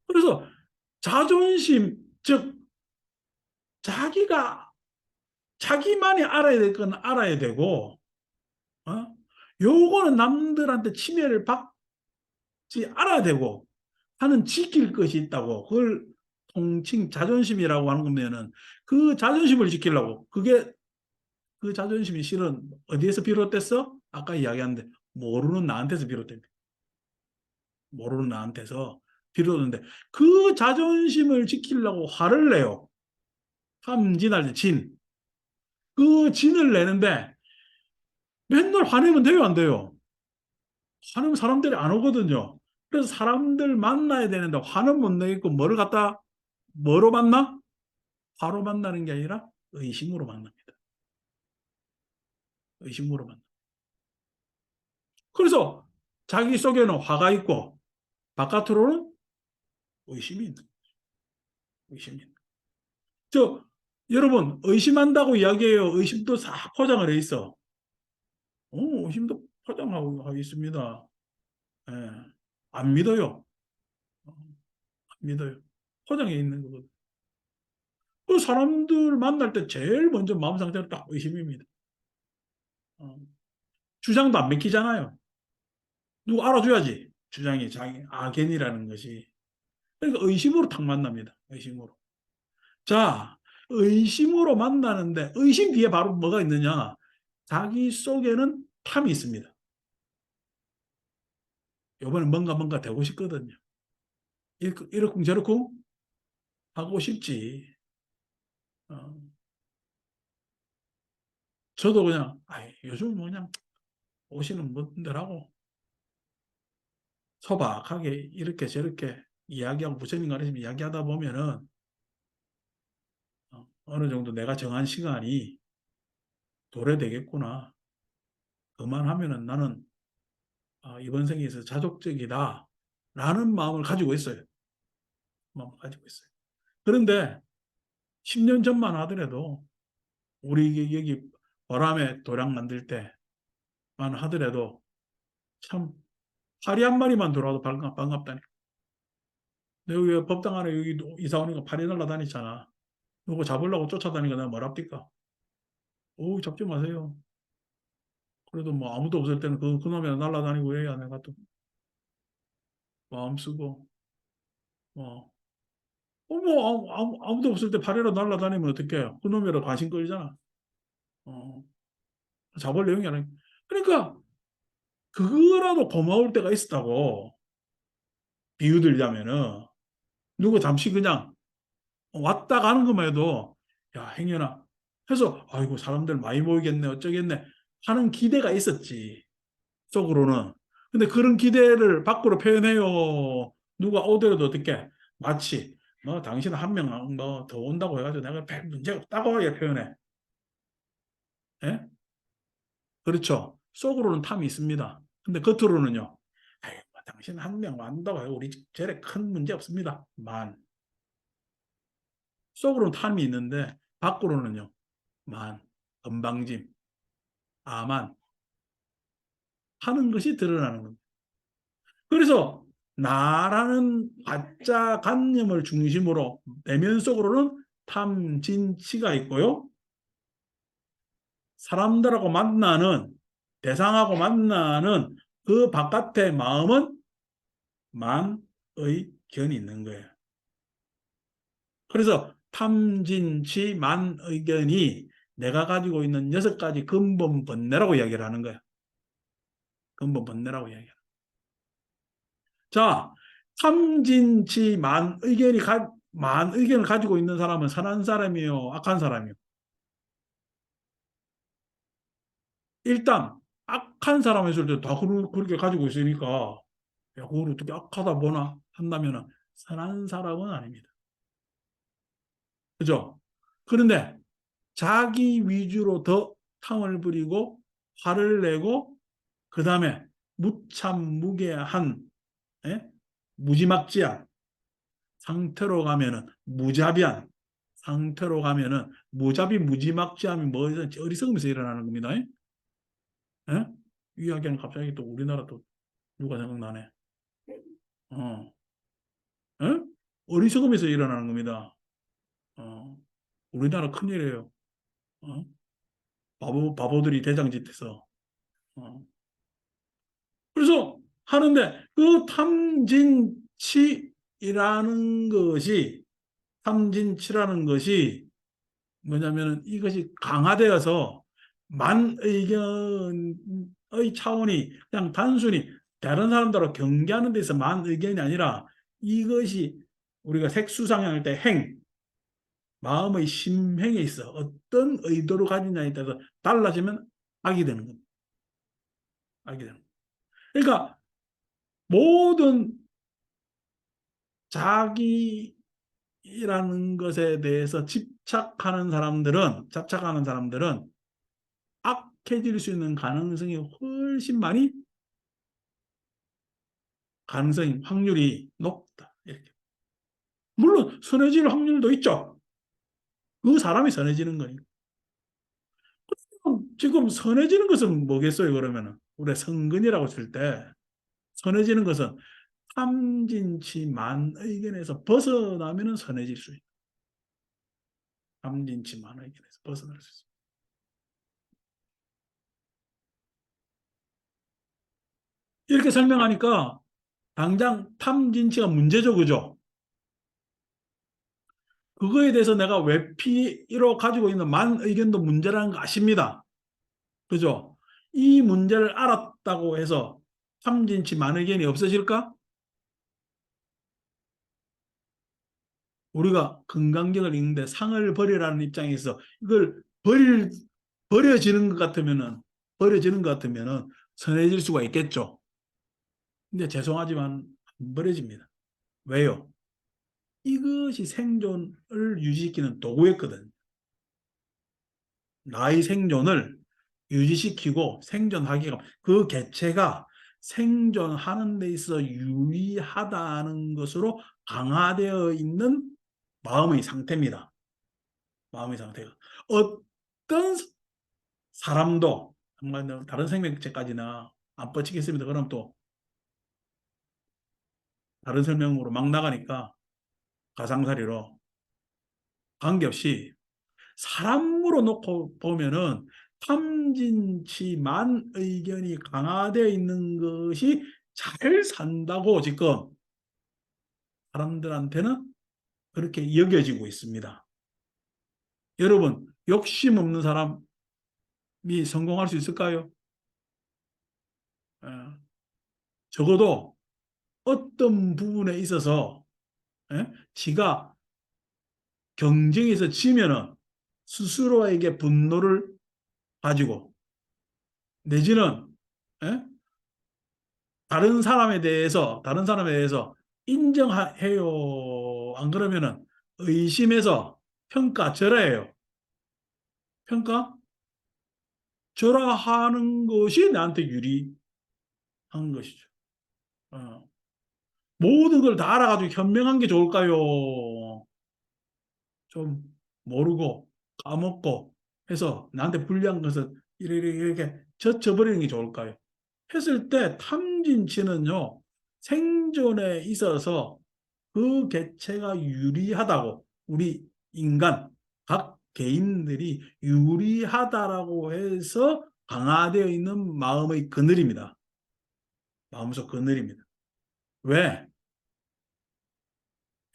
그래서 자존심, 즉 자기가 자기만이 알아야 될 건 알아야 되고, 어? 요거는 남들한테 침해를 받지 않아야 되고 하는 지킬 것이 있다고. 그걸 통칭 자존심이라고 하는 거면은 그 자존심을 지키려고. 그 자존심이 실은 어디에서 비롯됐어? 아까 이야기했는데 모르는 나한테서 비롯됩니다. 모르는 나한테서 비롯되는데 그 자존심을 지키려고 화를 내요. 함진할 때 진. 그 진을 내는데 맨날 화내면 돼요, 안 돼요? 화내면 사람들이 안 오거든요. 그래서 사람들 만나야 되는데 화는 못 내겠고 뭐로 만나? 화로 만나는 게 아니라 의심으로 만납니다. 의심으로 만납니다. 그래서 자기 속에는 화가 있고 바깥으로는 의심이 있는 거예요. 의심이 있는 거예요. 여러분 의심한다고 이야기해요. 의심도 싹 포장을 해 있어. 의심도 포장하고 있습니다. 예. 안 믿어요. 안 믿어요. 포장해 있는 거거든. 그 사람들 만날 때 제일 먼저 마음 상태는 딱 의심입니다. 어, 주장도 안 믿기잖아요. 누구 알아줘야지. 주장이 자기 악연이라는 것이. 그러니까 의심으로 탁 만납니다. 의심으로. 자, 의심으로 만나는데 의심 뒤에 바로 뭐가 있느냐? 자기 속에는 탐이 있습니다. 요번에 뭔가 되고 싶거든요. 이렇쿵 저렇쿵 하고 싶지. 어, 저도 그냥 요즘 그냥 오시는 분들하고 소박하게 이렇게 저렇게 이야기하고 부처님 가르치면 이야기하다 보면은 어느 정도 내가 정한 시간이 도래되겠구나. 그만하면은 나는 이번 생에서 자족적이다. 라는 마음을 가지고 있어요. 마음을 가지고 있어요. 그런데 10년 전만 하더라도 우리 여기 보람에 도량 만들 때만 하더라도 참 파리 한 마리만 들어와도 반갑다니까. 여기 법당 안에 여기 이사 오니까 파리 날라다니잖아. 누구 잡으려고 쫓아다니니까 내가 뭐랍니까? 잡지 마세요. 그래도 뭐 아무도 없을 때는 그놈이 날라다니고 해야 내가 또 마음 쓰고 뭐 아무도 없을 때 파리로 날라다니면 어떡해요? 그놈이라 관심 끌잖아. 어, 잡을 내용이 아니. 그러니까 그거라도 고마울 때가 있었다고 비유 들자면은 누구 잠시 그냥 왔다 가는 것만 해도 야 행여나 해서 아이고 사람들 많이 모이겠네 어쩌겠네 하는 기대가 있었지 속으로는. 근데 그런 기대를 밖으로 표현해요. 누가 오더라도 어떻게 마치 뭐 당신 한 명 뭐 더 온다고 해가지고 내가 별 문제 없다고 이렇게 표현해. 예? 그렇죠. 속으로는 탐이 있습니다. 근데 겉으로는요. 아이, 뭐 당신 한 명 왔다고 해요. 우리 절에 큰 문제 없습니다. 만. 속으로는 탐이 있는데 밖으로는요. 만, 건방짐, 아만 하는 것이 드러나는 겁니다. 그래서 나라는 가짜 관념을 중심으로 내면 속으로는 탐진치가 있고요. 사람들하고 만나는 대상하고 만나는 그 바깥의 마음은 만의 견이 있는 거예요. 그래서 탐진치 만의견이 내가 가지고 있는 6가지 근본 번뇌라고 이야기를 하는 거예요. 근본 번뇌라고 이야기해요. 자, 탐진치 만의견을 가지고 있는 사람은 선한 사람이요, 악한 사람이요. 일단 악한 사람 했을 때 다 그렇게 가지고 있으니까 야, 그걸 어떻게 악하다 보나 한다면 선한 사람은 아닙니다. 그죠? 그런데 자기 위주로 더 탕을 부리고 화를 내고 그 다음에 무참무계한 예? 무지막지한 상태로 가면은 무자비한 상태로 가면은 무자비 무지막지함이 뭐든지 어리석으면서 일어나는 겁니다. 예? 이 이야기는 갑자기 또 우리나라 또 누가 생각나네. 어, 예? 어리석으면서 일어나는 겁니다. 어, 우리나라 큰일이에요. 어? 바보들이 대장짓해서. 어. 그래서 하는데 그 탐진치라는 것이 뭐냐면은 이것이 강화되어서 만의견의 차원이 그냥 단순히 다른 사람들하고 경계하는 데서 만의견이 아니라 이것이 우리가 색수상향할 때 마음의 심행에 있어 어떤 의도를 가지냐에 따라서 달라지면 악이 되는 겁니다. 악이 되는 겁니다. 그러니까 모든 자기 이라는 것에 대해서 집착하는 사람들은 악해질 수 있는 가능성이 훨씬 많이, 확률이 높다. 이렇게. 물론 선해질 확률도 있죠. 그 사람이 선해지는 거니까. 지금 선해지는 것은 뭐겠어요, 그러면은? 우리 성근이라고 칠 때, 선해지는 것은 탐진치 만의견에서 벗어나면은 선해질 수 있다. 탐진치 만의견에서 벗어날 수 있습니다. 이렇게 설명하니까 당장 탐진치가 문제죠, 그죠? 그거에 대해서 내가 외피로 가지고 있는 만의견도 문제라는 거 아십니다. 그죠? 이 문제를 알았다고 해서 탐진치 만의견이 없어질까? 우리가 금강경을 읽는데 상을 버리라는 입장에서 이걸 버려지는 것 같으면은, 선해질 수가 있겠죠. 근데 죄송하지만 안 버려집니다. 왜요? 이것이 생존을 유지시키는 도구였거든. 나의 생존을 유지시키고 생존하기가, 그 개체가 생존하는 데 있어 유리하다는 것으로 강화되어 있는 마음의 상태입니다. 마음의 상태가. 어떤 사람도, 정말 다른 생명체까지나 안 뻗치겠습니다. 그럼 또 다른 설명으로 막 나가니까 가상사리로 관계없이 사람으로 놓고 보면은 탐진치만 의견이 강화되어 있는 것이 잘 산다고 지금 사람들한테는 그렇게 여겨지고 있습니다. 여러분, 욕심 없는 사람이 성공할 수 있을까요? 어, 적어도 어떤 부분에 있어서, 지가 경쟁에서 지면은 스스로에게 분노를 가지고, 내지는 예? 다른 사람에 대해서 인정해요. 안 그러면은 의심해서 평가절하해요. 평가절하하는 것이 나한테 유리한 것이죠. 어. 모든 걸 다 알아가지고 현명한 게 좋을까요? 좀 모르고 까먹고 해서 나한테 불리한 것을 이렇게 젖혀버리는 게 좋을까요? 했을 때 탐진치는요, 생존에 있어서 그 개체가 유리하다고, 우리 인간 각 개인들이 유리하다라고 해서 강화되어 있는 마음의 그늘입니다. 마음속 그늘입니다. 왜?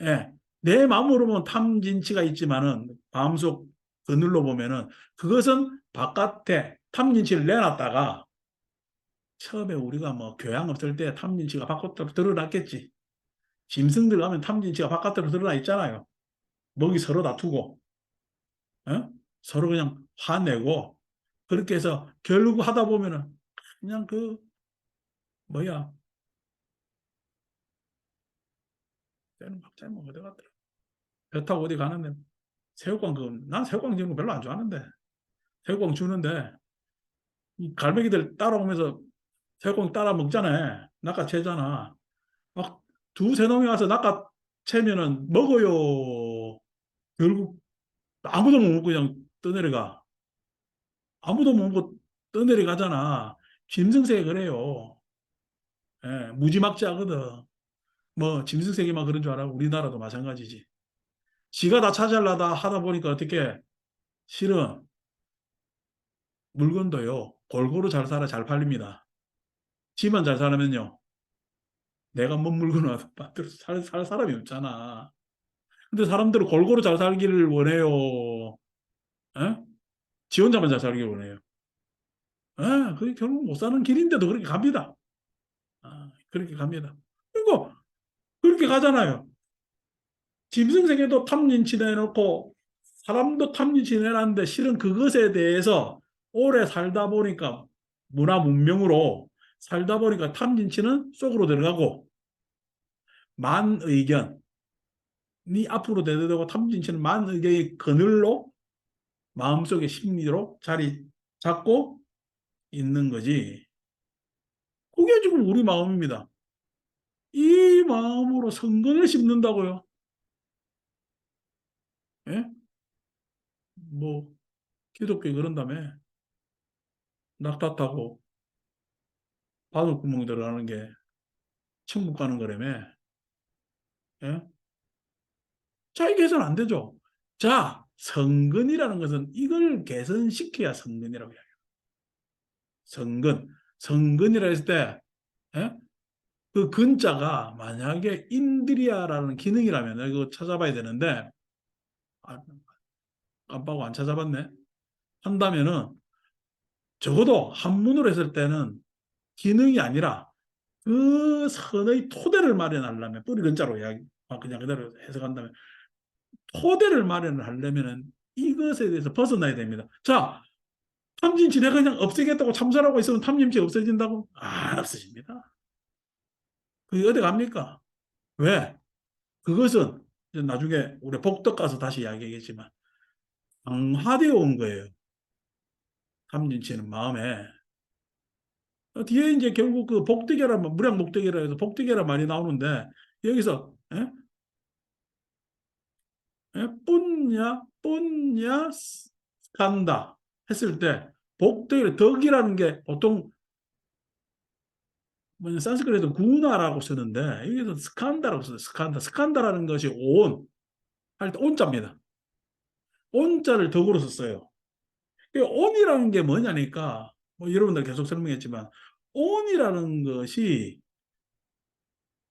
예, 내 마음으로 보면 탐진치가 있지만은 마음속 그늘로 보면은 그것은 바깥에 탐진치를 내놨다가 처음에 우리가 뭐 교양 없을 때 탐진치가 바깥으로 드러났겠지. 짐승들 가면 탐진치가 바깥으로 드러나 있잖아요. 먹이 서로 다투고, 어? 서로 그냥 화내고, 그렇게 해서 결국 하다 보면은 그냥 뭐야, 때는 갑자기 뭐 어디 갔더라. 배 타고 어디 가는데, 난 새우깡 주는 거 별로 안 좋아하는데, 새우깡 주는데, 이 갈매기들 따라오면서 새우깡 따라 먹잖아요. 낚아채잖아. 막 두세 놈이 와서 낚아채면은 먹어요. 결국 아무도 못 먹고 그냥 떠내려가. 아무도 못 먹고 떠내려가잖아. 짐승색이 그래요. 예, 무지막지하거든. 뭐 짐승색이만 그런 줄 알아? 우리나라도 마찬가지지. 지가 다 차지하려다 하다 보니까 어떻게, 실은 물건도요, 골고루 잘 살아 잘 팔립니다. 지만 잘 살면요, 내가 뭔 물건을 만들어서 살 사람이 없잖아. 근데 사람들은 골고루 잘 살기를 원해요. 에? 지 혼자만 잘 살기를 원해요. 그게 결국 못 사는 길인데도 그렇게 갑니다. 그렇게 갑니다. 그리고 그렇게 가잖아요. 짐승세계도 탐진치 내놓고 사람도 탐진치 내놨는데 실은 그것에 대해서 오래 살다 보니까, 문화 문명으로 살다 보니까 탐진치는 속으로 들어가고, 만 의견, 네 앞으로 대두되고 탐진치는 만의의 그늘로 마음속의 심리로 자리 잡고 있는 거지. 그게 지금 우리 마음입니다. 이 마음으로 성근을 심는다고요. 예? 뭐 기독교 그런다며 낙타 타고 바늘구멍 들어가는 게 천국 가는 거라며. 예? 자, 이게 해서는 안 되죠. 자, 성근이라는 것은 이걸 개선시켜야 성근이라고 해요. 성근. 성근이라 했을 때, 예? 그 근자가 만약에 인드리아라는 기능이라면, 이거 찾아봐야 되는데, 아, 깜빡 안 찾아봤네. 한다면은, 적어도 한문으로 했을 때는 기능이 아니라 그 선의 토대를 마련하려면, 뿌리 근자로 이야기, 그냥 그대로 해석한다면, 토대를 마련하려면은 이것에 대해서 벗어나야 됩니다. 자, 탐진치 내가 그냥 없애겠다고 참선하고 있으면 탐진치 없어진다고? 안 없어집니다. 그게 어디 갑니까? 왜? 그것은 나중에 우리 복덕 가서 다시 이야기하겠지만 강화되어 온 거예요. 탐진치는 마음에. 뒤에 이제 결국 그 복덕이라, 무량복덕이라 해서 복덕이라 말이 나오는데 여기서 예? 예? 뿐냐 간다 했을 때 복덕이 덕이라는 게 보통 뭐냐 산스크리트에서 구나라고 쓰는데 여기서 스칸다라고 써요. 스칸다. 스칸다라는 것이 온 할 때 온자입니다. 온자를 덕으로 썼어요. 온이라는 게 뭐냐니까 뭐 여러분들 계속 설명했지만 온이라는 것이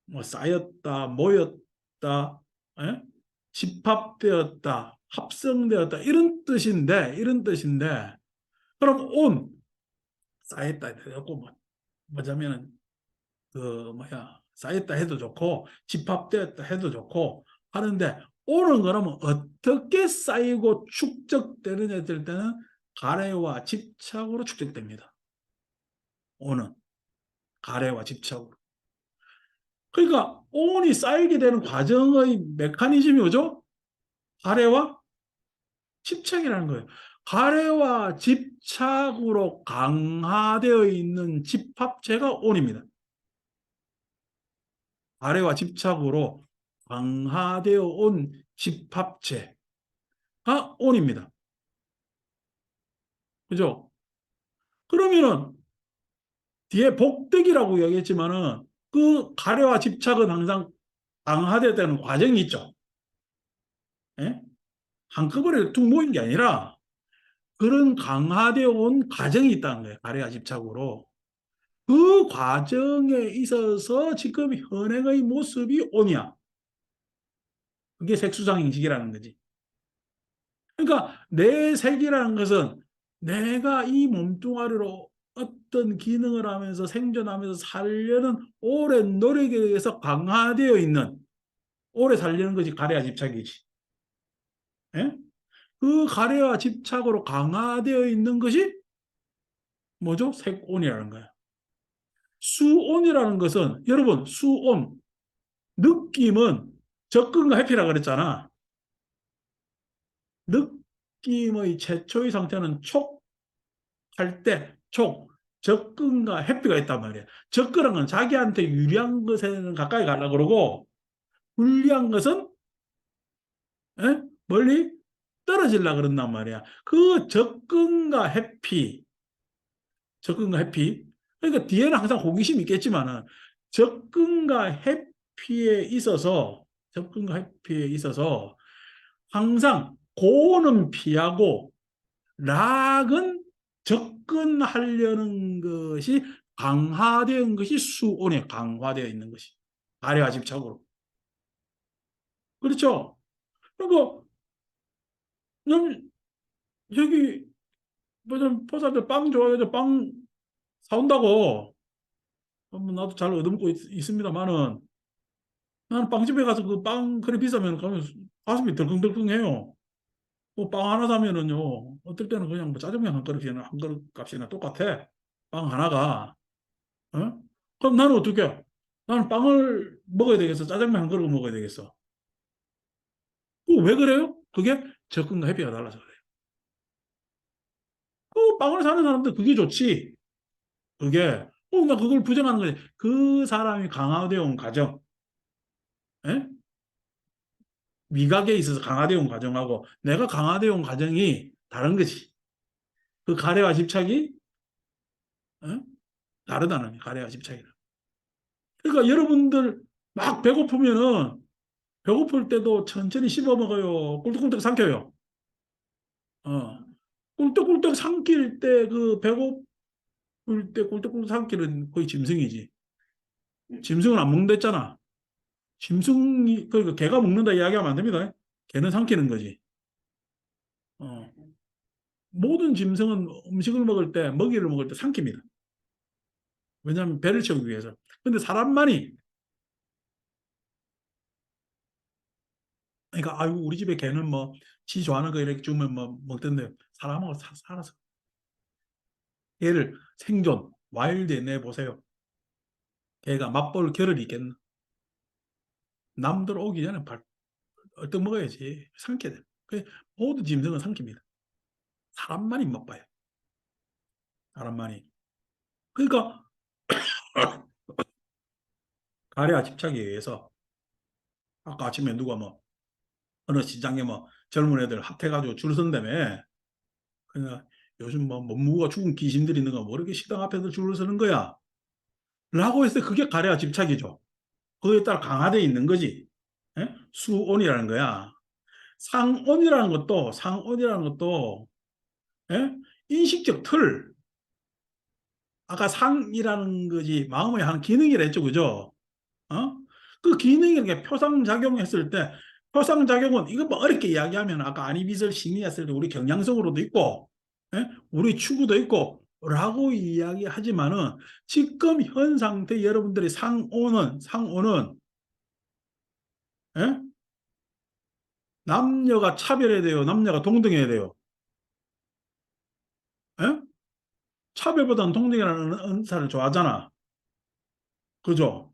뭐 쌓였다, 모였다, 예? 집합되었다, 합성되었다 이런 뜻인데 그럼 온 쌓였다 해갖고 뭐 뭐냐면은 그 뭐야 쌓였다 해도 좋고 집합되었다 해도 좋고 하는데 오는 그러면 어떻게 쌓이고 축적되느냐 했을 때는 가래와 집착으로 축적됩니다. 오는 가래와 집착으로. 그러니까 온이 쌓이게 되는 과정의 메커니즘이 뭐죠? 가래와 집착이라는 거예요. 가래와 집착으로 강화되어 있는 집합체가 온입니다. 가래와 집착으로 강화되어 온 집합체가 온입니다. 그죠? 그러면은 뒤에 복덕이라고 얘기했지만은 그 가래와 집착은 항상 강화되는 과정이 있죠. 예? 한꺼번에 툭 모인 게 아니라 그런 강화되어 온 과정이 있다는 거예요. 가래와 집착으로. 그 과정에 있어서 지금 현행의 모습이 온이야. 그게 색수상행식이라는 거지. 그러니까 내 색이라는 것은 내가 이 몸뚱아리로 어떤 기능을 하면서 생존하면서 살려는 오랜 노력에 의해서 강화되어 있는 오래 살려는 것이 가래와 집착이지. 예? 그 가래와 집착으로 강화되어 있는 것이 뭐죠? 색온이라는 거야. 수온이라는 것은 여러분 수온 느낌은 적금과 해피라 그랬잖아. 느낌의 최초의 상태는 촉할 때 촉, 접근과 해피가 있단 말이야. 접근한 건 자기한테 유리한 것에는 가까이 가려고 그러고 불리한 것은 멀리 떨어지려고 그런단 말이야. 그 접근과 해피. 그러니까 뒤에는 항상 호기심이 있겠지만은 접근과 해피에 있어서 접근과 해피에 있어서 항상 고는 피하고 락은 접근하려는 것이 강화된 것이 수온에 강화되어 있는 것이 아래와 집착으로. 그렇죠? 그리고 여기 뭐좀 포사들 빵 좋아해서 빵 사온다고 뭐 나도 잘 얻어먹고 있습니다만은 나는 빵집에 가서 그 빵 그래 비싸면 가면 가슴이 덜컹덜컹해요. 뭐 빵 하나 사면은요 어떨 때는 그냥 뭐 짜장면 한 그릇이나 한 그릇 값이나 똑같아. 빵 하나가. 어? 그럼 나는 어떻게? 나는 빵을 먹어야 되겠어? 짜장면 한 그릇 먹어야 되겠어? 왜 그래요? 그게 접근과 회피가 달라서 그래요. 빵을 사는 사람들 그게 좋지. 그게 나 그걸 부정하는 거지. 그 사람이 강화되어 온 과정, 예? 미각에 있어서 강화되어 온 과정하고 내가 강화되어 온 과정이 다른 거지. 그 가래와 집착이 예? 다르다는 거야, 가래와 집착이는. 그러니까 여러분들 막 배고프면은 배고플 때도 천천히 씹어 먹어요. 꿀떡꿀떡 삼켜요. 어. 꿀떡꿀떡 삼킬 때 그 배고플 때 꿀떡꿀떡 삼키는 거의 짐승이지. 짐승은 안 먹는댔잖아. 짐승이 그러니까 개가 먹는다 이야기하면 안 됩니다. 개는 삼키는 거지. 어. 모든 짐승은 음식을 먹을 때 먹이를 먹을 때 삼킵니다. 왜냐하면 배를 채우기 위해서. 근데 사람만이 그러니까 아유 우리 집에 개는 뭐 지 좋아하는 거 이렇게 주면 뭐 먹던데 사람하고 살아서 개를 생존 와일드에 내보세요. 개가 맛볼 겨를이 있겠나? 남들 오기 전에 얼떡 먹어야지. 삼켜야 돼. 모든 짐승은 삼킵니다. 사람만이 못 봐요. 사람만이. 그러니까 가래와 집착에 의해서 아까 아침에 누가 뭐 어느 시장에 뭐 젊은 애들 합해가지고 줄 선다며. 그러니까 요즘 뭐 몸무게가 죽은 귀신들이 있는 거 모르게 식당 앞에서 줄을 서는 거야. 라고 해서 그게 가래와 집착이죠. 그에 따라 강화되어 있는 거지. 예? 수온이라는 거야. 상온이라는 것도 예? 인식적 틀. 아까 상이라는 거지 마음의 한 기능이라 했죠, 그죠? 어? 그 기능이 게 표상작용했을 때 표상작용은 이거 뭐 어렵게 이야기하면 아까 안이비설 심리했을 때 우리 경향성으로도 있고 예? 우리 추구도 있고 라고 이야기하지만은 지금 현 상태 여러분들이 상오는 예? 남녀가 차별해야 돼요. 남녀가 동등해야 돼요. 예? 차별보다는 동등이라는 은사를 좋아하잖아. 그죠?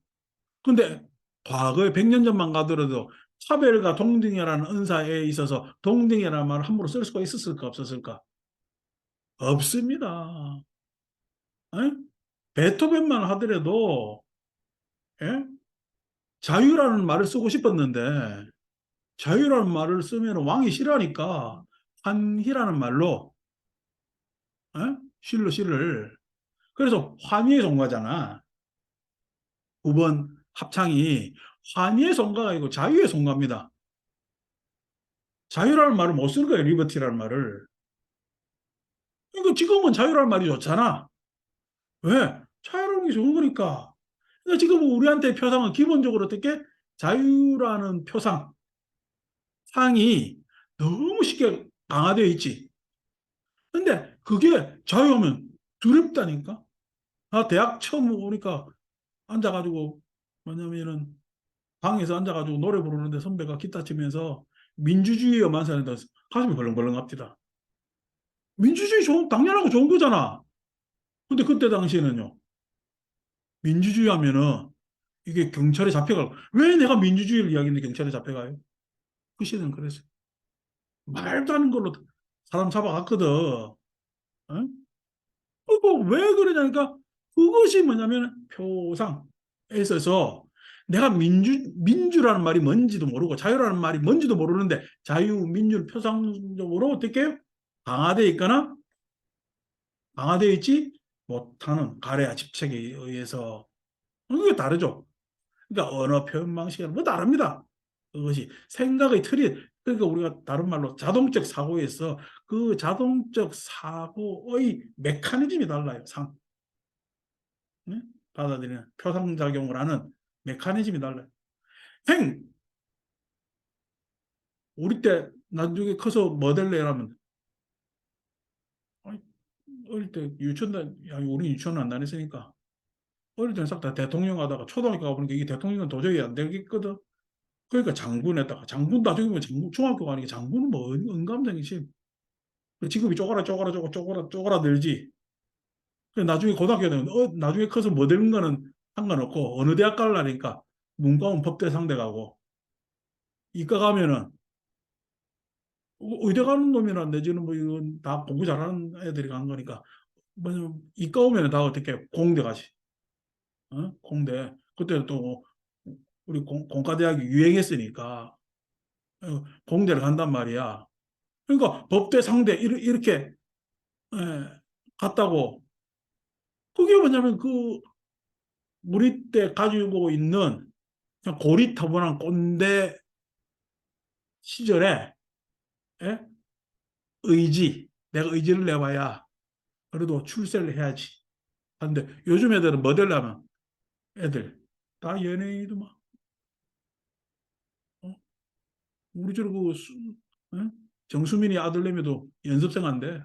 근데 과거에 100년 전만 가더라도 차별과 동등이라는 은사에 있어서 동등이라는 말을 함부로 쓸 수가 있었을까 없었을까? 없습니다. 에? 베토벤만 하더라도 예? 자유라는 말을 쓰고 싶었는데 자유라는 말을 쓰면 왕이 싫어하니까 환희라는 말로 예? 실로 실을 그래서 환희의 송가잖아. 9번 합창이 환희의 송가가 아니고 자유의 송가입니다. 자유라는 말을 못 쓰는 거예요. 리버티라는 말을. 그러니까 지금은 자유라는 말이 좋잖아. 왜? 자유라는 게 좋은 거니까. 그러니까 지금 우리한테 표상은 기본적으로 어떻게? 자유라는 표상, 상이 너무 쉽게 강화되어 있지. 근데 그게 자유하면 두렵다니까? 나 대학 처음 오니까 앉아가지고, 뭐냐면은 방에서 앉아가지고 노래 부르는데 선배가 기타 치면서 민주주의여 만세하는데 가슴이 벌렁벌렁 합니다. 민주주의 당연하고 좋은 거잖아. 근데 그때 당시에는요, 민주주의 하면은 이게 경찰에 잡혀가고, 왜 내가 민주주의를 이야기했는데 경찰에 잡혀가요? 그 시대는 그랬어요. 말도 안 되는 걸로 사람 잡아갔거든. 어? 그거 왜 그러냐니까 그것이 뭐냐면 표상에 있어서 내가 민주라는 말이 뭔지도 모르고 자유라는 말이 뭔지도 모르는데 자유, 민주 표상적으로 어떻게 해요? 강화되어 있거나 강화되어 있지 못하는 가래와 집착에 의해서 그게 다르죠. 그러니까 언어 표현 방식은 뭐 다릅니다. 그것이 생각의 틀이 그러니까 우리가 다른 말로 자동적 사고에서 그 자동적 사고의 메커니즘이 달라요. 네? 받아들이는 표상작용을 하는 메커니즘이 달라요. 행 우리 때 나중에 커서 뭐 될래 이러면 아니, 어릴 때 유치원 우리 유치원 안 다녔으니까 어릴 때는 싹 다 대통령 하다가 초등학교 가보니까 이게 대통령은 도저히 안 되겠거든. 그러니까 장군 했다가 장군 나중에 보면 장군 중학교 가니까 장군은 뭐 은감정이지. 직업이 쪼그라들지. 나중에 고등학교 되면 나중에 커서 뭐 되는 거는 상관없고 어느 대학 갈라니까 문과는 법대 상대 가고 이과 가면은 의대 가는 놈이나 내지는 뭐 이건 다 공부 잘하는 애들이 간 거니까 뭐냐면 이과 오면 다 어떻게 공대 가지. 어? 공대. 그때 또 우리 공과대학이 유행했으니까 공대를 간단 말이야. 그러니까 법대 상대 이렇게 예, 갔다고. 그게 뭐냐면 그 우리 때 가지고 있는 그냥 고리타분한 꼰대 시절에 예? 의지. 내가 의지를 내봐야 그래도 출세를 해야지. 근데 요즘 애들은 뭐 되려면 애들 다 연예인이도 막 어? 우리 저그 정수민이 아들내미도 연습생 한대.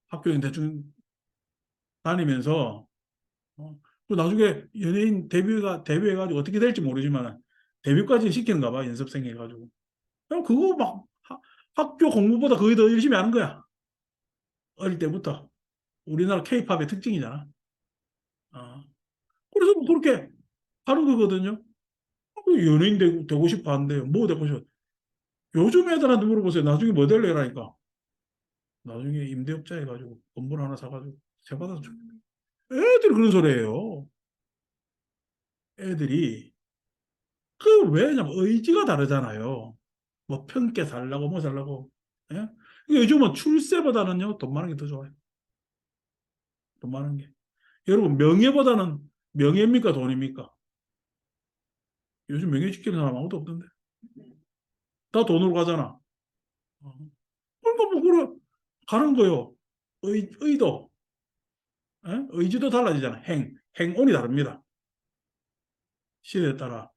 학교 대충 다니면서 또 나중에 연예인 데뷔해가지고 어떻게 될지 모르지만 데뷔까지 시키는가 봐 연습생 해가지고 그냥 그거 막 학교 공부보다 거의 더 열심히 하는 거야 어릴 때부터 우리나라 케이팝의 특징이잖아. 어. 그래서 뭐 그렇게 하는 거거든요. 연예인 되고 싶어 하는데 뭐 되고 싶어. 요즘 애들한테 물어보세요. 나중에 뭐 될래라니까. 나중에 임대업자 해가지고 건물 하나 사가지고 세 받아서 줘. 애들이 그런 소리예요. 애들이 그 왜냐면 의지가 다르잖아요. 뭐 편게 살라고 뭐 살라고. 예? 요즘은 출세보다는요 돈 많은 게 더 좋아요. 돈 많은 게. 여러분 명예보다는 명예입니까 돈입니까? 요즘 명예 지키는 사람 아무도 없던데. 다 돈으로 가잖아. 어. 그러니까 뭐 그래 가는 거요. 의도, 예? 의지도 달라지잖아. 행운이 다릅니다. 시대에 따라.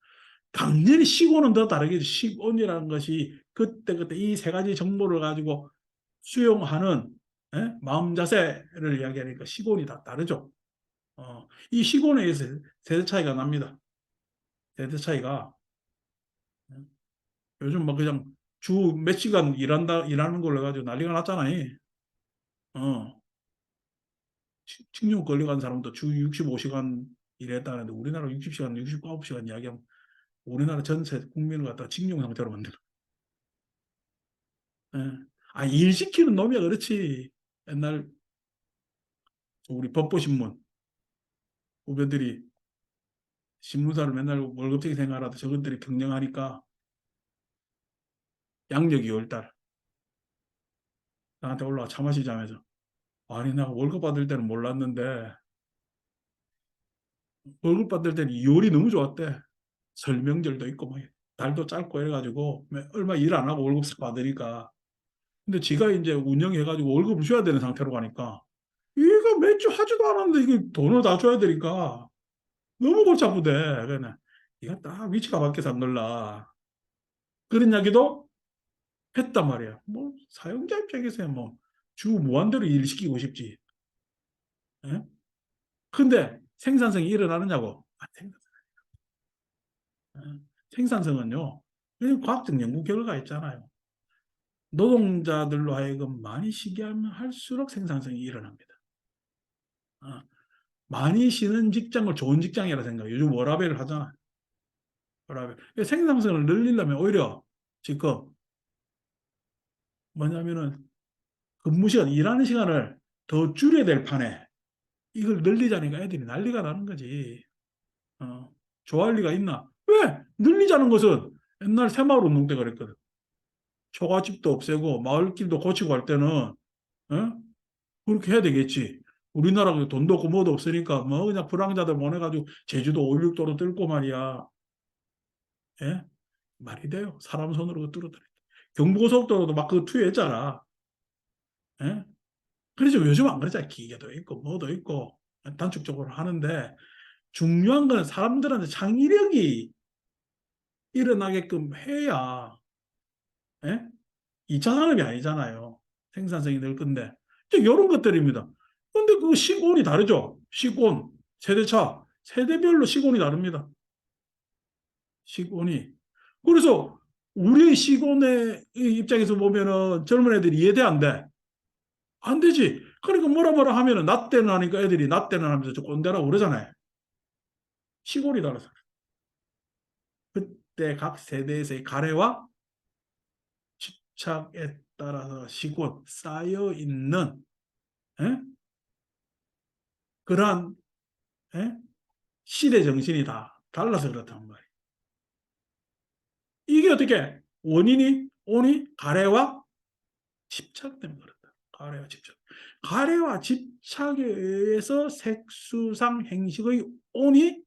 당연히 시고는 더 다르겠죠. 시곤이라는 것이 그때그때 이 세 가지 정보를 가지고 수용하는 마음 자세를 이야기하니까 시곤이 다 다르죠. 이 시곤에 의해서 세대 차이가 납니다. 세대 차이가 요즘 뭐 그냥 주 몇 시간 일하는 걸로 해가지고 난리가 났잖아요. 어, 칙령 걸려간 사람도 주 65시간 일했다는데 우리나라 60시간, 69시간 이야기하면 우리나라 전체 국민을 갖다 징용 상태로 만들어. 예. 일 시키는 놈이야, 그렇지. 옛날 우리 법보신문 후배들이 신문사를 맨날 월급쟁이 생활하다 저것들이 경영하니까 양력이 10달 나한테 올라와 차 마시자면서 아니 나 월급 받을 때는 몰랐는데 월급 받을 때는 이월이 너무 좋았대. 설명절도 있고 뭐 달도 짧고 이래가지고 얼마 일 안 하고 월급 싹 받으니까 근데 지가 이제 운영해가지고 월급을 줘야 되는 상태로 가니까 얘가 매주 하지도 않았는데 이게 돈을 다 줘야 되니까 너무 골치 아프대. 그래 이거 딱 위치가 바뀌어서 안 걸라. 그런 이야기도 했단 말이야. 뭐 사용자 입장에서야 뭐 주 무한대로 일 시키고 싶지. 예? 근데 생산성이 일어나느냐고? 예. 생산성은요. 과학적 연구 결과가 있잖아요. 노동자들로 하여금 많이 쉬게 하면 할수록 생산성이 일어납니다. 어, 많이 쉬는 직장을 좋은 직장이라 생각해요. 요즘 워라밸을 하잖아. 워라밸. 생산성을 늘리려면 오히려 지금 뭐냐면은 근무 시간, 일하는 시간을 더 줄여야 될 판에 이걸 늘리자니까 애들이 난리가 나는 거지. 어, 좋아할 리가 있나? 왜? 늘리자는 것은 옛날 새마을 운동 때 그랬거든. 초가집도 없애고 마을길도 고치고 할 때는 어? 그렇게 해야 되겠지. 우리나라 돈도 없고 뭐도 없으니까 뭐 그냥 불황자들 보내가지고 제주도 5.16도로 뚫고 말이야. 예? 말이 돼요. 사람 손으로 뚫어뜨려. 경부고속도로도 막 그거 투여했잖아. 예? 그래서 요즘 안 그러잖아. 기계도 있고 뭐도 있고 단축적으로 하는데 중요한 건 사람들한테 창의력이 일어나게끔 해야 예? 2차 산업이 아니잖아요. 생산성이 늘 건데 이런 것들입니다. 근데 그 시공이 다르죠. 시공, 세대차, 세대별로 시공이 다릅니다. 시공이. 그래서 우리 시공의 입장에서 보면은 젊은 애들이 이해돼 안 돼? 안 되지. 그러니까 뭐라 하면은 나 때는 하니까 애들이 나 때는 하면서 저 꼰대라고 그러잖아요. 시골이 달라서. 그때 각 세대에서의 가래와 집착에 따라서 시고 쌓여 있는 예? 그러한 예? 시대 정신이 다 달라서 그렇단 말이에요. 이게 어떻게 원인이 가래와 집착 때문에 그렇다. 가래와 집착. 가래와 집착에 의해서 색수상 행식의 온이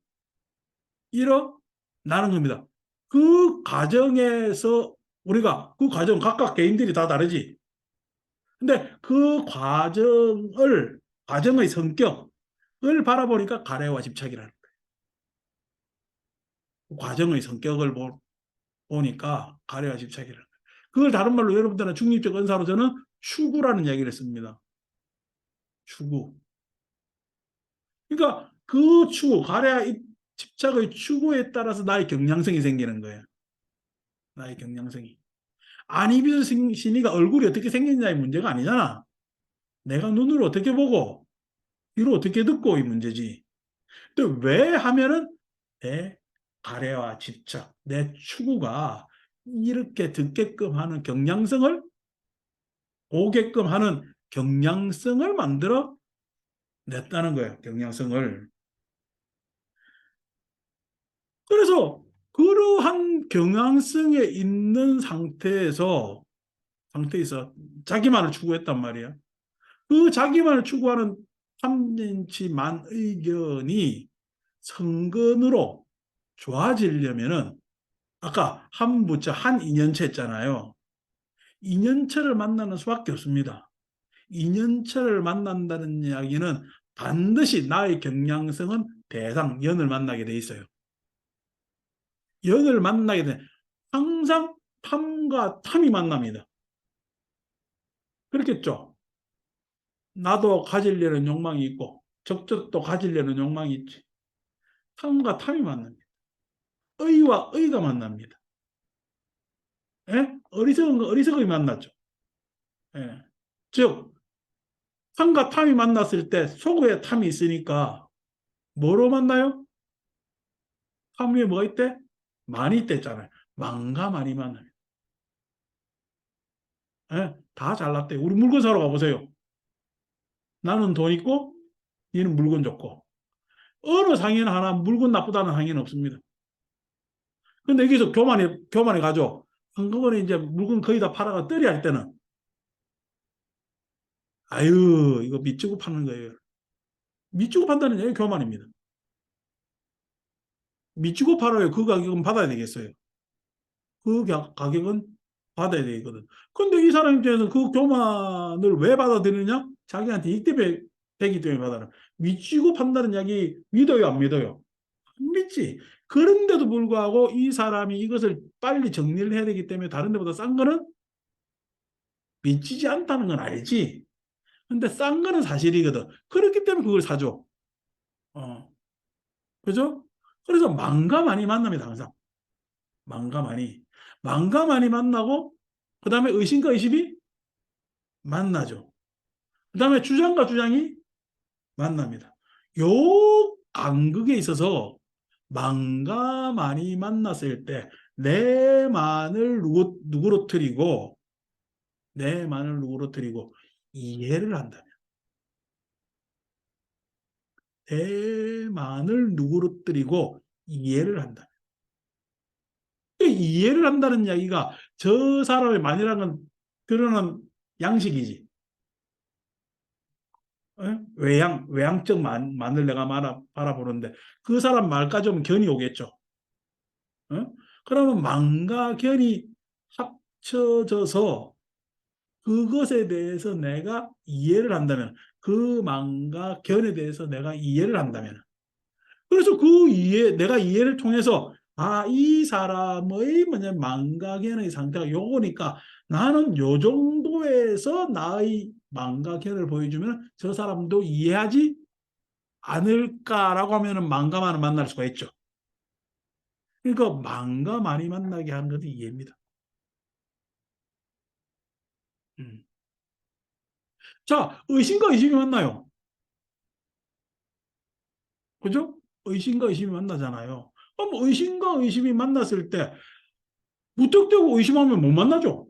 일어나는 겁니다. 그 과정에서 우리가 그 과정 각각 개인들이 다 다르지. 근데 그 과정의 성격을 바라보니까 가래와 집착이라는 거예요. 과정의 성격을 보니까 가래와 집착이라는 거예요. 그걸 다른 말로 여러분들은 중립적 은사로 저는 추구라는 얘기를 씁니다. 추구. 그러니까 그 추구, 가래와 집착의 추구에 따라서 나의 경량성이 생기는 거예요. 나의 경량성이. 안이비스 신이가 얼굴이 어떻게 생겼냐의 문제가 아니잖아. 내가 눈으로 어떻게 보고 귀로 어떻게 듣고 이 문제지. 또 왜 하면은 내 가래와 집착, 내 추구가 이렇게 듣게끔 하는 경량성을 보게끔 하는 경량성을 만들어 냈다는 거예요. 경량성을. 그래서 그러한 경향성에 있는 상태에서 자기만을 추구했단 말이야. 그 자기만을 추구하는 탐진치 만의견이 성근으로 좋아지려면은 아까 한 부처 한 인연체 했잖아요. 인연체를 만나는 수밖에 없습니다. 인연체를 만난다는 이야기는 반드시 나의 경량성은 대상 연을 만나게 돼 있어요. 연을 만나게 돼 항상 탐과 탐이 만납니다. 그렇겠죠? 나도 가지려는 욕망이 있고 적적도 가지려는 욕망이 있지. 탐과 탐이 만납니다. 의와 의가 만납니다. 예? 어리석은 거 어리석음이 만났죠. 예. 즉 탐과 탐이 만났을 때 속에 탐이 있으니까 뭐로 만나요? 탐 위에 뭐가 있대? 많이 있댔잖아요. 망과 많이 만나요. 예? 다 잘났대. 우리 물건 사러 가보세요. 나는 돈 있고 얘는 물건 좋고 어느 상인 하나 물건 나쁘다는 상인은 없습니다. 근데 여기서 교만에 가죠. 한꺼번에 이제 물건 거의 다 팔아가 떨이 할 때는 아유 이거 밑주고 파는 거예요. 밑주고 판다는 얘기 교만입니다. 밑주고 팔아요. 그 가격은 받아야 되겠어요. 그 가격은 받아야 되거든. 근데 이 사람 입장에서 그 교만을 왜 받아들이느냐? 자기한테 이익되기 때문에 받아라. 밑주고 판다는 이야기 믿어요, 안 믿어요? 안 믿지. 그런데도 불구하고 이 사람이 이것을 빨리 정리를 해야 되기 때문에 다른 데보다 싼 거는 미치지 않다는 건 알지. 근데 싼 거는 사실이거든. 그렇기 때문에 그걸 사죠. 어, 그죠? 그래서 망가 많이 만납니다, 항상. 망가 많이. 망가 많이 만나고, 그 다음에 의심과 의심이 만나죠. 그 다음에 주장과 주장이 만납니다. 요 간극에 있어서 망가 많이 만났을 때 내 만을 누그러뜨리고 이해를 한다면 내 만을 누그러뜨리고 이해를 한다면 이해를 한다는 이야기가 저 사람의 만이라는 건 그러는 양식이지. 어? 외향적 만을 내가 바라보는데 그 사람 말까지 오면 견이 오겠죠. 어? 그러면 만과 견이 합쳐져서 그것에 대해서 내가 이해를 한다면 그 망과 견에 대해서 내가 이해를 한다면 그래서 내가 이해를 통해서 이 사람의 뭐냐 망과 견의 상태가 요거니까 나는 요 정도에서 나의 망과 견을 보여주면 저 사람도 이해하지 않을까라고 하면은 망과만을 만날 수가 있죠. 그러니까 망과 많이 만나게 하는 것도 이해입니다. 음. 자, 의심과 의심이 만나요. 그죠? 의심과 의심이 만나잖아요. 그럼 의심과 의심이 만났을 때 무턱대고 의심하면 못 만나죠.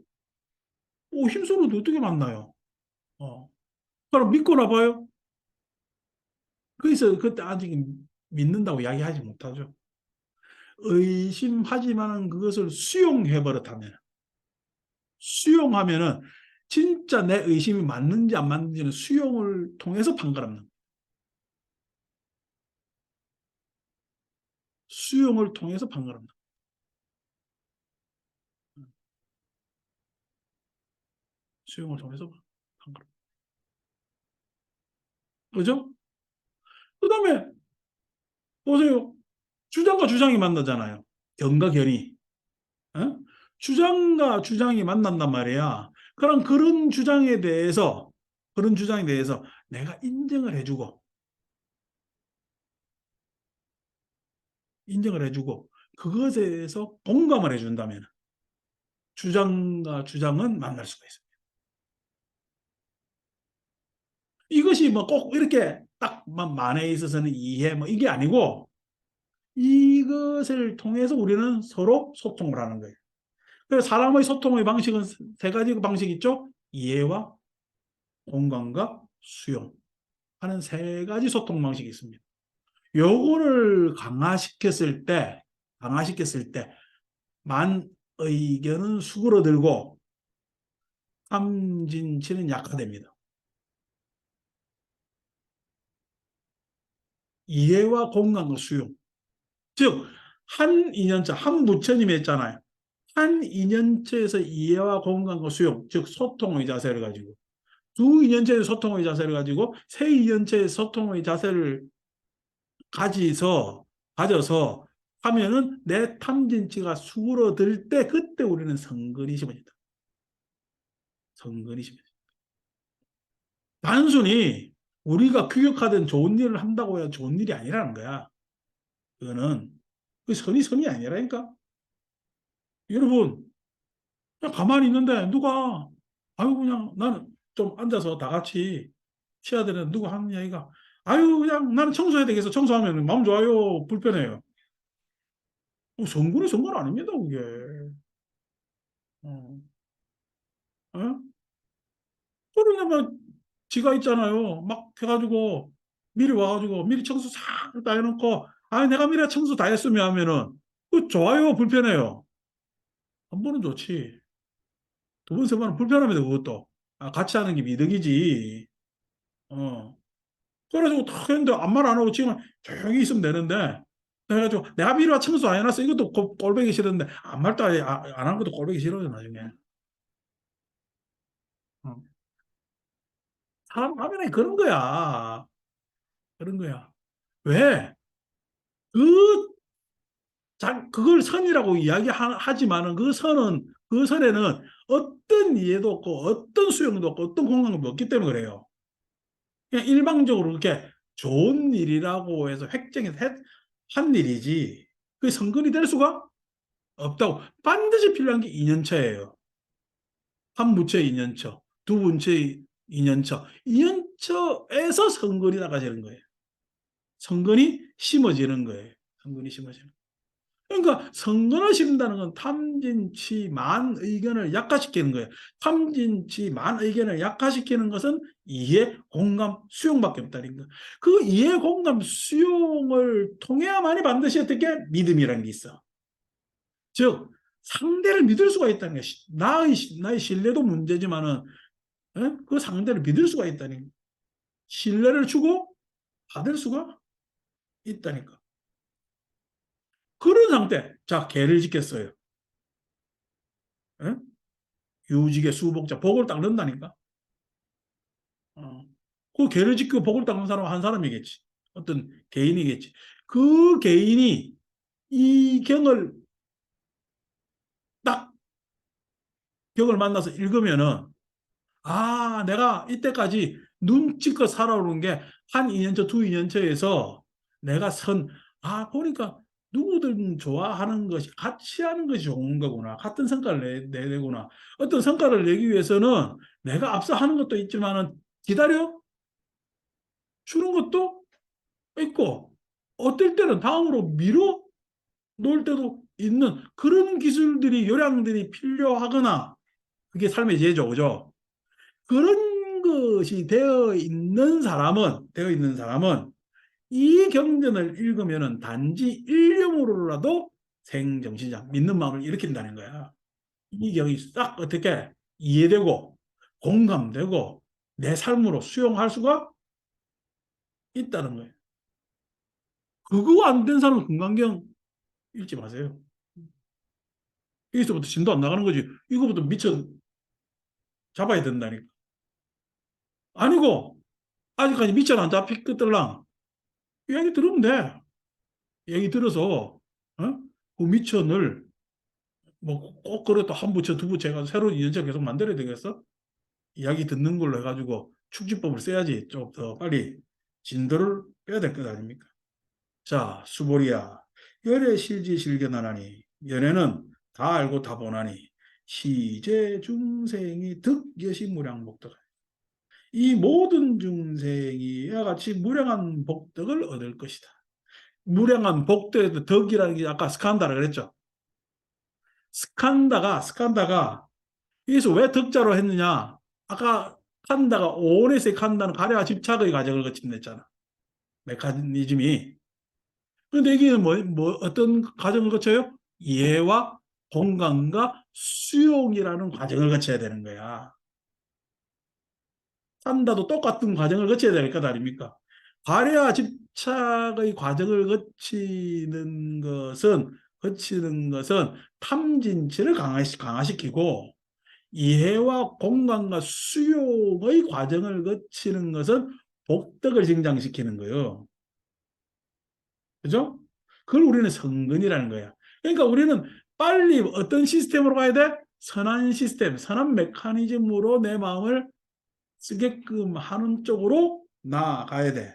힘서로도 어떻게 만나요? 어. 그럼 믿거나 봐요? 그래서 그때 아직 믿는다고 이야기하지 못하죠. 의심하지만은 그것을 수용해 버릇하면, 수용하면은 진짜 내 의심이 맞는지 안 맞는지는 수용을 통해서 판가름는, 수용을 통해서 판가름는, 수용을 통해서 판가름. 그죠? 그다음에 보세요. 주장과 주장이 만나잖아요. 견과 견이. 어? 주장과 주장이 만난단 말이야. 그럼 그런 주장에 대해서 내가 인정을 해주고, 그것에 대해서 공감을 해준다면 주장과 주장은 만날 수가 있습니다. 이것이 뭐 꼭 이렇게 딱 만에 있어서는 이해 뭐 이게 아니고, 이것을 통해서 우리는 서로 소통을 하는 거예요. 그래서 사람의 소통의 방식은 세 가지 방식이 있죠. 이해와 공감과 수용 하는 세 가지 소통 방식이 있습니다. 요거를 강화시켰을 때, 만 의견은 수그러들고 탐진치는 약화됩니다. 이해와 공감과 수용. 즉, 한 인연체, 한 부처님이 했잖아요. 한 인연체에서 이해와 공감과 수용, 즉 소통의 자세를 가지고, 두 인연체의 소통의 자세를 가지고, 세 인연체의 소통의 자세를 가져서 하면은 내 탐진치가 수그러들 때, 그때 우리는 성근이 심어진다. 성근이 심어진다. 단순히 우리가 규격화된 좋은 일을 한다고 해야 좋은 일이 아니라는 거야. 그거는 그 선이 아니라니까. 여러분, 그냥 가만히 있는데 누가, 아유 그냥 나는 좀 앉아서 다 같이 쉬어야 되는데 누가 하는 이야기가, 아유 그냥 나는 청소해야 되겠어. 청소하면 마음 좋아요, 불편해요. 성근이 아닙니다 그게. 어. 어? 그러냐면 지가 있잖아요. 막 해가지고 미리 와가지고 미리 청소 싹 다 해놓고, 아 내가 미리 청소 다 했으면 하면은 그 좋아요, 불편해요. 한 번은 좋지. 두 번, 세 번은 불편합니다 그것도. 아, 같이 하는 게 이득이지. 어. 그래가지고 탁 했는데 아무 말 안 하고 지금 조용히 있으면 되는데, 그래가지고 내가 미리 와 청소 안 해놨어, 이것도 꼴보기 싫은데 아무 말도 안 한 것도 꼴보기 싫어요 나중에. 어. 사람 하면은 그런 거야. 그런 거야. 왜? 그 그걸 선이라고 이야기하지만은 그 선에는 어떤 이해도 없고 어떤 수용도 없고 어떤 공감도 없기 때문에 그래요. 그냥 일방적으로 그렇게 좋은 일이라고 해서 획정해서 한 일이지 그게 성근이 될 수가 없다고. 반드시 필요한 게 인연처예요. 한 부처의 인연처, 두 부처의 인연처, 인연처에서 성근이 나가지는 거예요. 성근이 심어지는 거예요. 성근이 심어지는. 그러니까 성근을 심는다는 건 탐진치 만 의견을 약화시키는 거예요. 탐진치 만 의견을 약화시키는 것은 이해, 공감, 수용밖에 없다는 거. 그 이해, 공감, 수용을 통해야만이 반드시 어떻게 믿음이라는 게 있어. 즉 상대를 믿을 수가 있다는 게, 나의 신뢰도 문제지만은 그 상대를 믿을 수가 있다는 거. 신뢰를 주고 받을 수가 있다니까. 그런 상태. 자, 개를 짓겠어요. 예? 유직의 수복자 복을 닦는다니까. 어. 그 개를 지키고 복을 닦는 사람은 한 사람이겠지. 어떤 개인이겠지. 그 개인이 이 딱 경을 만나서 읽으면은, 아 내가 이때까지 눈치껏 살아오는 게 한 2년차 두 2년차에서 내가 보니까 누구든 좋아하는 것이 같이 하는 것이 좋은 거구나. 같은 성과를 내구나. 어떤 성과를 내기 위해서는 내가 앞서 하는 것도 있지만은 기다려 주는 것도 있고, 어떨 때는 다음으로 미뤄 놓을 때도 있는 그런 기술들이, 요량들이 필요하거나, 그게 삶의 지혜죠. 그죠? 그런 것이 되어 있는 사람은 이 경전을 읽으면은 단지 일념으로라도 생정신장, 믿는 마음을 일으킨다는 거야. 이 경이 싹 어떻게 이해되고 공감되고 내 삶으로 수용할 수가 있다는 거예요. 그거 안 된 사람은 금강경 읽지 마세요. 여기서부터 진도 안 나가는 거지. 이거부터 미쳐 잡아야 된다니까. 아니고 아직까지 미천 안 잡히거들랑 이야기 들으면 돼. 얘기 들어서 그 미천을 뭐 꼭 그래도 한 부처 두 부처 해가지고 새로운 인연체 계속 만들어야 되겠어? 이야기 듣는 걸로 해가지고 축지법을 써야지 좀 더 빨리 진도를 빼야 될 것 아닙니까? 자, 수보리야. 열의 실지 실견하나니 연애는 다 알고 다 보나니 시제 중생이 득여시무량복덕. 이 모든 중생이 이와 같이 무량한 복덕을 얻을 것이다. 무량한 복덕의 덕이라는 게 아까 스칸다라 그랬죠. 스칸다가 여기서 왜 덕자로 했느냐? 아까 칸다가 오온에서의 칸다는 가려와 집착의 과정을 거친다 했잖아. 메커니즘이. 그런데 여기는 어떤 과정을 거쳐요? 이해와 공감과 수용이라는 과정을 거쳐야 되는 거야. 산다도 똑같은 과정을 거쳐야 될 것 아닙니까? 발해와 집착의 과정을 거치는 것은 탐진치를 강화시키고 이해와 공감과 수용의 과정을 거치는 것은 복덕을 증장시키는 거예요. 그죠? 그걸 우리는 성근이라는 거야. 그러니까 우리는 빨리 어떤 시스템으로 가야 돼? 선한 시스템, 선한 메커니즘으로 내 마음을 쓰게끔 하는 쪽으로 나아가야 돼.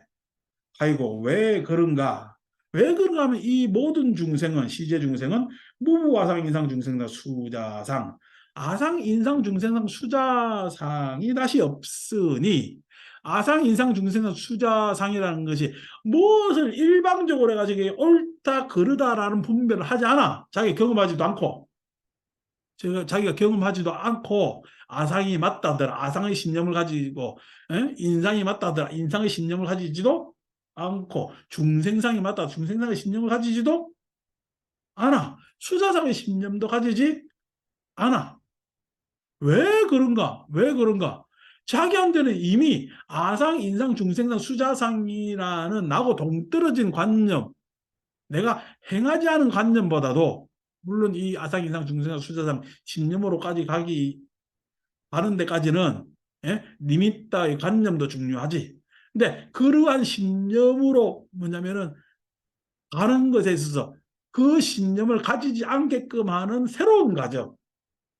아이고, 왜 그런가? 왜 그런가 하면 이 모든 중생은, 시제 중생은 무부아상, 인상, 중생상, 수자상, 아상, 인상, 중생상, 수자상이 다시 없으니, 아상, 인상, 중생상, 수자상이라는 것이 무엇을 일방적으로 해가지고 옳다, 그르다라는 분별을 하지 않아. 자기 경험하지도 않고, 자기가 경험하지도 않고, 아상이 맞다더라, 아상의 신념을 가지고, 인상이 맞다더라, 인상의 신념을 가지지도 않고, 중생상이 맞다, 중생상의 신념을 가지지도 않아. 수자상의 신념도 가지지 않아. 왜 그런가? 왜 그런가? 자기한테는 이미 아상, 인상, 중생상, 수자상이라는 나하고 동떨어진 관념, 내가 행하지 않은 관념보다도 물론 이 아상, 인상, 중생상, 수자상 신념으로까지 가는 데까지는 리미타의 관념도 중요하지. 근데 그러한 신념으로 뭐냐면은 가는 것에 있어서 그 신념을 가지지 않게끔 하는 새로운 과정,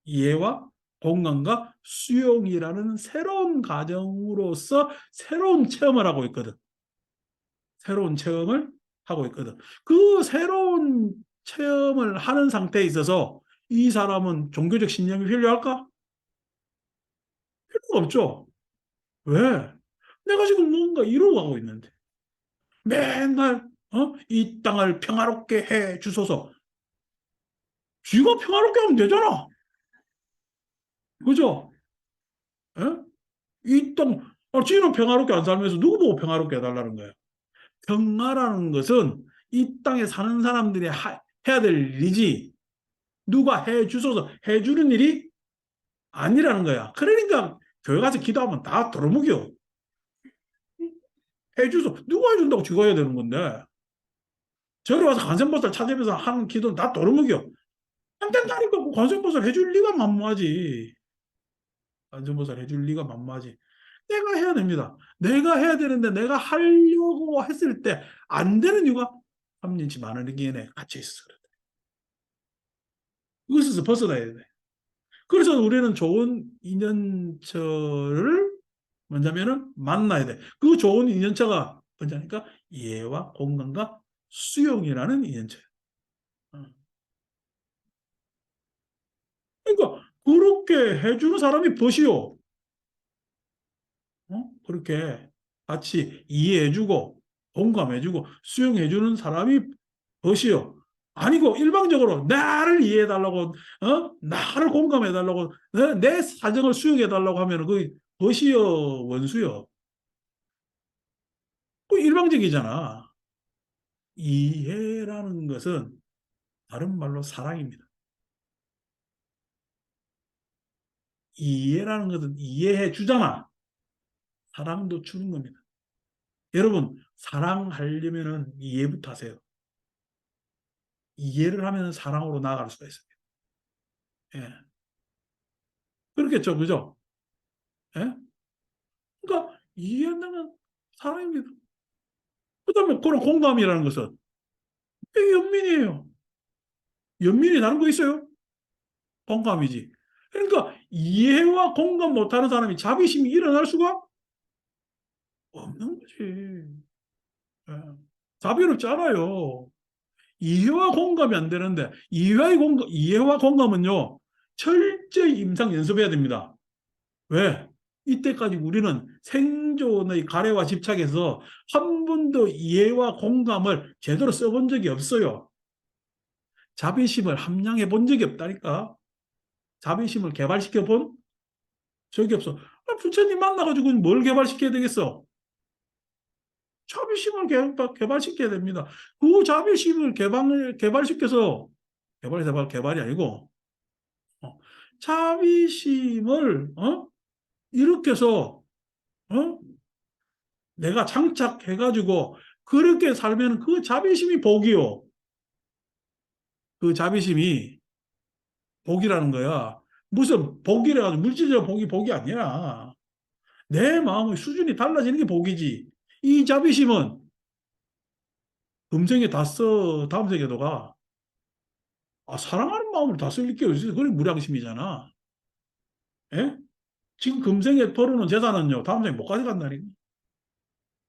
이해와 공감과 수용이라는 새로운 과정으로서 새로운 체험을 하고 있거든. 새로운 체험을 하고 있거든. 그 새로운 체험을 하는 상태에 있어서 이 사람은 종교적 신념이 필요할까? 필요가 없죠. 왜? 내가 지금 뭔가 이루어가고 있는데. 맨날, 이 땅을 평화롭게 해 주소서. 쥐가 평화롭게 하면 되잖아. 그죠? 예? 이 땅, 쥐는 평화롭게 안 살면서 누구 보고 평화롭게 해달라는 거예요? 평화라는 것은 이 땅에 사는 사람들이 해야 될 일이지, 누가 해 주소서 해주는 일이 아니라는 거야. 그러니까 교회 가서 기도하면 다 도루묵이요. 해주소. 누가 해준다고 쥐가 해야 되는 건데. 저리 와서 관세음보살 찾으면서 하는 기도는 다 도루묵이요. 안 된다니까. 그 관세음보살 해줄 리가 만무하지. 관세음보살 해줄 리가 만무하지. 내가 해야 됩니다. 내가 해야 되는데 내가 하려고 했을 때 안 되는 이유가 삼년치 많은 의견에 갇혀 있어. 그래. 이것에서 벗어나야 돼. 그래서 우리는 좋은 인연처를 뭐냐면은 만나야 돼. 그 좋은 인연처가 뭐냐니까 이해와 공감과 수용이라는 인연처야. 어. 그러니까 그렇게 해주는 사람이 벗이요. 그렇게 같이 이해해주고 공감해주고 수용해주는 사람이 벗이요. 아니고 일방적으로 나를 이해해달라고, 나를 공감해달라고, 내 사정을 수용해달라고 하면 그 벗이여 원수여. 그 일방적이잖아. 이해라는 것은 다른 말로 사랑입니다. 이해라는 것은 이해해 주잖아. 사랑도 주는 겁니다. 여러분, 사랑하려면 이해부터 하세요. 이해를 하면 사랑으로 나아갈 수가 있습니다. 예. 그렇겠죠, 그죠? 예? 그러니까 이해한다면 사랑입니다. 그다음에 그런 공감이라는 것은 이게 연민이에요. 연민이 다른 거 있어요? 공감이지. 그러니까 이해와 공감 못하는 사람이 자비심이 일어날 수가 없는 거지. 예. 자비롭지 않아요. 이해와 공감이 안 되는데 이해와 공감은요 철저히 임상 연습해야 됩니다. 왜? 이때까지 우리는 생존의 가래와 집착에서 한 번도 이해와 공감을 제대로 써본 적이 없어요. 자비심을 함량해 본 적이 없다니까. 자비심을 개발시켜 본 적이 없어. 부처님 만나가지고 뭘 개발시켜야 되겠어? 자비심을 개발시켜야 됩니다. 그 자비심을 개발시켜서 개발이 아니고 자비심을 이렇게 해서 어? 내가 장착해가지고 그렇게 살면 그 자비심이 복이요. 그 자비심이 복이라는 거야. 무슨 복이래 가지고 물질적 복이 아니야. 내 마음의 수준이 달라지는 게 복이지. 이 자비심은 금생에 다 써, 다음 생에도 가. 사랑하는 마음으로 다 쓸 게 없어. 그게 무량심이잖아. 예? 지금 금생에 벌어놓은 재산은요, 다음 생에 못 가져간다니까.